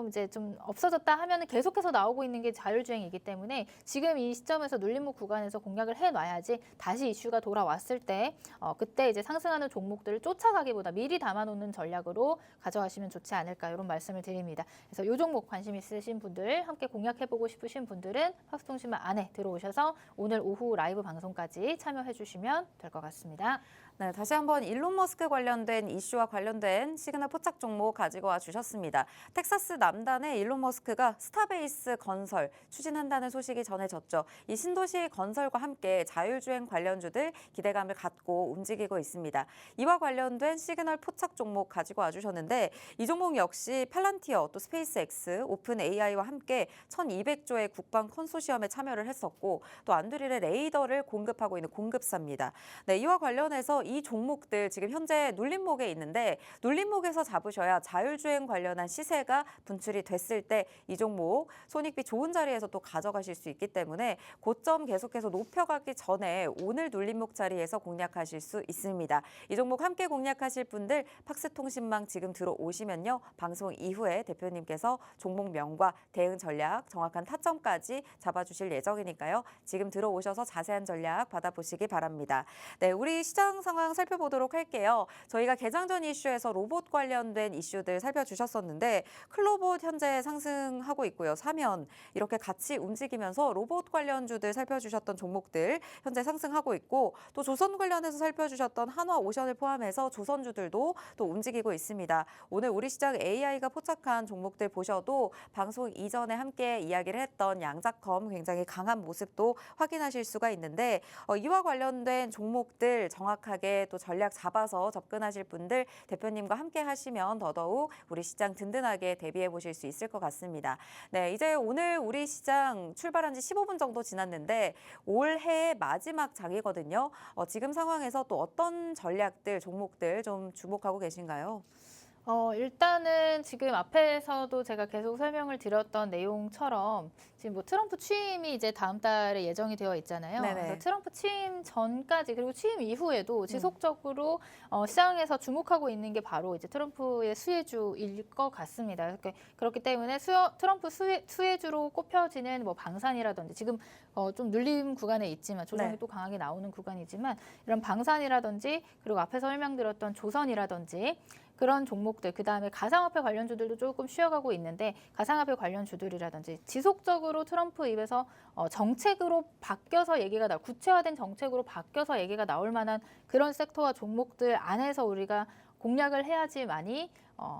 이제 좀 없어졌다 하면은 계속해서 나오고 있는 게 자율주행이기 때문에 지금 이 시점에서 눌림목 구간에서 공략을 해놔야지 다시 이슈가 돌아왔을 때 그때 이제 상승하는 종목들을 쫓아가기보다 미리 담아놓는 전략으로 가져가시면 좋지 않을까 이런 말씀을 드립니다. 그래서 이 종목 관심 있으신 분들 함께 공략해보고 싶으신 분들은 팍스통신망 안에 들어오셔서 오늘 오후 라이브 방송까지 참여해 주시면 될 것 같습니다. 네, 다시 한번 일론 머스크 관련된 이슈와 관련된 시그널 포착 종목 가지고 와 주셨습니다. 텍사스 남단에 일론 머스크가 스타베이스 건설 추진한다는 소식이 전해졌죠. 이 신도시 건설과 함께 자율주행 관련주들 기대감을 갖고 움직이고 있습니다. 이와 관련된 시그널 포착 종목 가지고 와 주셨는데 이 종목 역시 팔란티어 또 스페이스X, 오픈 AI와 함께 1,200조의 국방 컨소시엄에 참여를 했었고 또 안드릴의 레이더를 공급하고 있는 공급사입니다. 네, 이와 관련해서 이 종목들 지금 현재 눌림목에 있는데 눌림목에서 잡으셔야 자율주행 관련한 시세가 분출이 됐을 때 이 종목 손익비 좋은 자리에서 또 가져가실 수 있기 때문에 고점 계속해서 높여가기 전에 오늘 눌림목 자리에서 공략하실 수 있습니다. 이 종목 함께 공략하실 분들 팍스통신망 지금 들어오시면요. 방송 이후에 대표님께서 종목명과 대응 전략 정확한 타점까지 잡아주실 예정이니까요. 지금 들어오셔서 자세한 전략 받아보시기 바랍니다. 네, 우리 시장 상황 살펴보도록 할게요. 저희가 개장 전 이슈에서 로봇 관련된 이슈들 살펴주셨었는데 클로봇 현재 상승하고 있고요. 사면 이렇게 같이 움직이면서 로봇 관련주들 살펴주셨던 종목들 현재 상승하고 있고 또 조선 관련해서 살펴주셨던 한화오션을 포함해서 조선주들도 또 움직이고 있습니다. 오늘 우리 시장 AI가 포착한 종목들 보셔도 방송 이전에 함께 이야기를 했던 양자컴 굉장히 강한 모습도 확인하실 수가 있는데 이와 관련된 종목들 정확하게 또 전략 잡아서 접근하실 분들 대표님과 함께 하시면 더더욱 우리 시장 든든하게 대비해 보실 수 있을 것 같습니다. 네, 이제 오늘 우리 시장 출발한 지 15분 정도 지났는데 올해의 마지막 장이거든요. 지금 상황에서 또 어떤 전략들, 종목들 좀 주목하고 계신가요? 일단은 지금 앞에서도 제가 계속 설명을 드렸던 내용처럼 지금 뭐 트럼프 취임이 이제 다음 달에 예정이 되어 있잖아요. 네네. 그래서 트럼프 취임 전까지 그리고 취임 이후에도 지속적으로 시장에서 주목하고 있는 게 바로 이제 트럼프의 수혜주일 것 같습니다. 그렇기 때문에 트럼프 수혜주로 꼽혀지는 뭐 방산이라든지 지금 좀 눌림 구간에 있지만 조정이 네. 또 강하게 나오는 구간이지만 이런 방산이라든지 그리고 앞에서 설명드렸던 조선이라든지 그런 종목들, 그다음에 가상화폐 관련주들도 조금 쉬어가고 있는데 가상화폐 관련주들이라든지 지속적으로 트럼프 입에서 정책으로 바뀌어서 구체화된 정책으로 바뀌어서 얘기가 나올 만한 그런 섹터와 종목들 안에서 우리가 공략을 해야지만이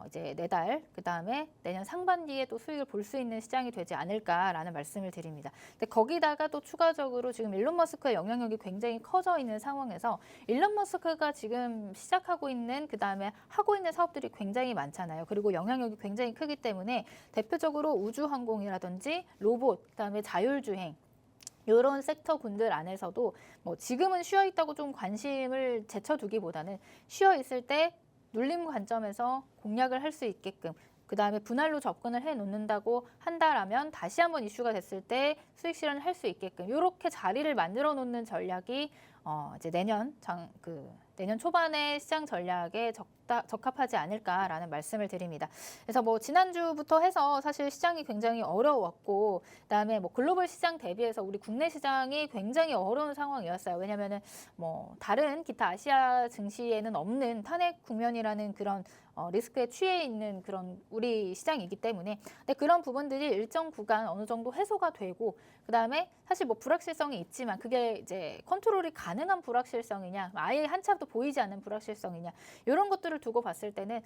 이제 내달 그다음에 내년 상반기에 또 수익을 볼 수 있는 시장이 되지 않을까라는 말씀을 드립니다. 근데 거기다가 또 추가적으로 지금 일론 머스크의 영향력이 굉장히 커져 있는 상황에서 일론 머스크가 지금 시작하고 있는 그다음에 하고 있는 사업들이 굉장히 많잖아요. 그리고 영향력이 굉장히 크기 때문에 대표적으로 우주항공이라든지 로봇, 그다음에 자율주행 이런 섹터 군들 안에서도 뭐 지금은 쉬어 있다고 좀 관심을 제쳐두기보다는 쉬어 있을 때 눌림 관점에서 공략을 할 수 있게끔 그다음에 분할로 접근을 해 놓는다고 한다라면 다시 한번 이슈가 됐을 때 수익 실현을 할 수 있게끔 이렇게 자리를 만들어 놓는 전략이 이제 내년 초반에 시장 전략에 적합하지 않을까라는 말씀을 드립니다. 그래서 뭐 지난주부터 해서 사실 시장이 굉장히 어려웠고 그다음에 뭐 글로벌 시장 대비해서 우리 국내 시장이 굉장히 어려운 상황이었어요. 왜냐면은 뭐 다른 기타 아시아 증시에는 없는 탄핵 국면이라는 그런 리스크에 취해 있는 그런 우리 시장이기 때문에 근데 그런 부분들이 일정 구간 어느 정도 해소가 되고 그다음에 사실 뭐 불확실성이 있지만 그게 이제 컨트롤이 가능한 불확실성이냐 아예 한참도 보이지 않는 불확실성이냐 이런 것들을 두고 봤을 때는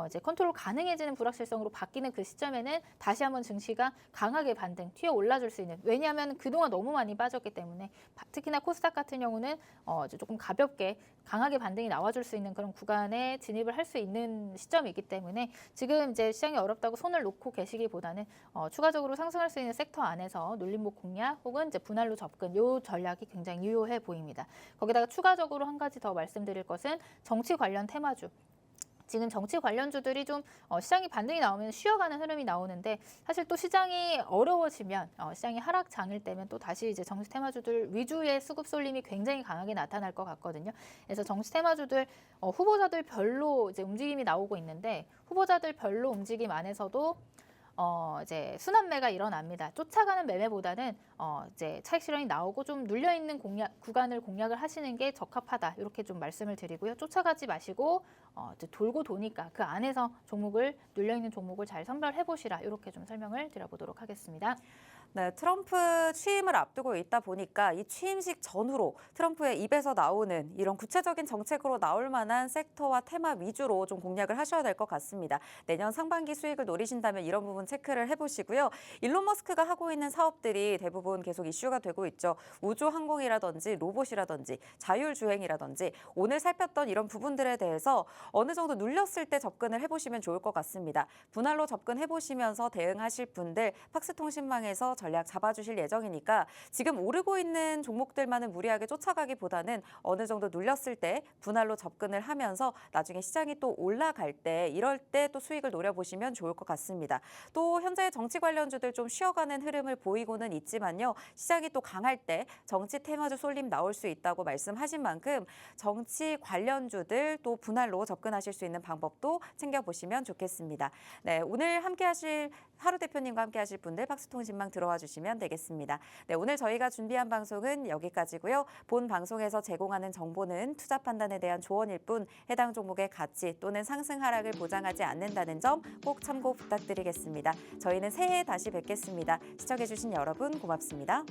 이제 컨트롤 가능해지는 불확실성으로 바뀌는 그 시점에는 다시 한번 증시가 강하게 반등 튀어 올라줄 수 있는 왜냐하면 그동안 너무 많이 빠졌기 때문에 특히나 코스닥 같은 경우는 이제 조금 가볍게 강하게 반등이 나와줄 수 있는 그런 구간에 진입을 할 수 있는 시점이기 때문에 지금 이제 시장이 어렵다고 손을 놓고 계시기보다는 추가적으로 상승할 수 있는 섹터 안에서 눌림목 공략 혹은 이제 분할로 접근 요 전략이 굉장히 유효해 보입니다. 거기다가 추가적으로 한 가지 더 말씀드릴 것은 정치 관련 테마주. 지금 정치 관련주들이 좀 시장이 반등이 나오면 쉬어가는 흐름이 나오는데 사실 또 시장이 어려워지면 시장이 하락장일 때면 또 다시 이제 정치 테마주들 위주의 수급 쏠림이 굉장히 강하게 나타날 것 같거든요. 그래서 정치 테마주들 후보자들 별로 이제 움직임이 나오고 있는데 후보자들 별로 움직임 안에서도 이제 순환매가 일어납니다. 쫓아가는 매매보다는 이제 차익 실현이 나오고 좀 눌려 있는 구간을 공략을 하시는 게 적합하다. 이렇게 좀 말씀을 드리고요. 쫓아가지 마시고 이제 돌고 도니까 그 안에서 눌려 있는 종목을 잘 선별해 보시라. 이렇게 좀 설명을 드려보도록 하겠습니다. 네, 트럼프 취임을 앞두고 있다 보니까 이 취임식 전후로 트럼프의 입에서 나오는 이런 구체적인 정책으로 나올 만한 섹터와 테마 위주로 좀 공략을 하셔야 될 것 같습니다. 내년 상반기 수익을 노리신다면 이런 부분 체크를 해보시고요. 일론 머스크가 하고 있는 사업들이 대부분 계속 이슈가 되고 있죠. 우주항공이라든지 로봇이라든지 자율주행이라든지 오늘 살폈던 이런 부분들에 대해서 어느 정도 눌렸을 때 접근을 해보시면 좋을 것 같습니다. 분할로 접근해보시면서 대응하실 분들 팍스통신망에서 전략 잡아주실 예정이니까 지금 오르고 있는 종목들만은 무리하게 쫓아가기보다는 어느 정도 눌렸을 때 분할로 접근을 하면서 나중에 시장이 또 올라갈 때 이럴 때 또 수익을 노려보시면 좋을 것 같습니다. 또 현재 정치 관련주들 좀 쉬어가는 흐름을 보이고는 있지만요. 시장이 또 강할 때 정치 테마주 쏠림 나올 수 있다고 말씀하신 만큼 정치 관련주들 또 분할로 접근하실 수 있는 방법도 챙겨보시면 좋겠습니다. 네, 오늘 함께하실 하루 대표님과 함께하실 분들 팍스통신망 들어와 주시면 되겠습니다. 네, 오늘 저희가 준비한 방송은 여기까지고요. 본 방송에서 제공하는 정보는 투자 판단에 대한 조언일 뿐 해당 종목의 가치 또는 상승 하락을 보장하지 않는다는 점 꼭 참고 부탁드리겠습니다. 저희는 새해에 다시 뵙겠습니다. 시청해주신 여러분 고맙습니다.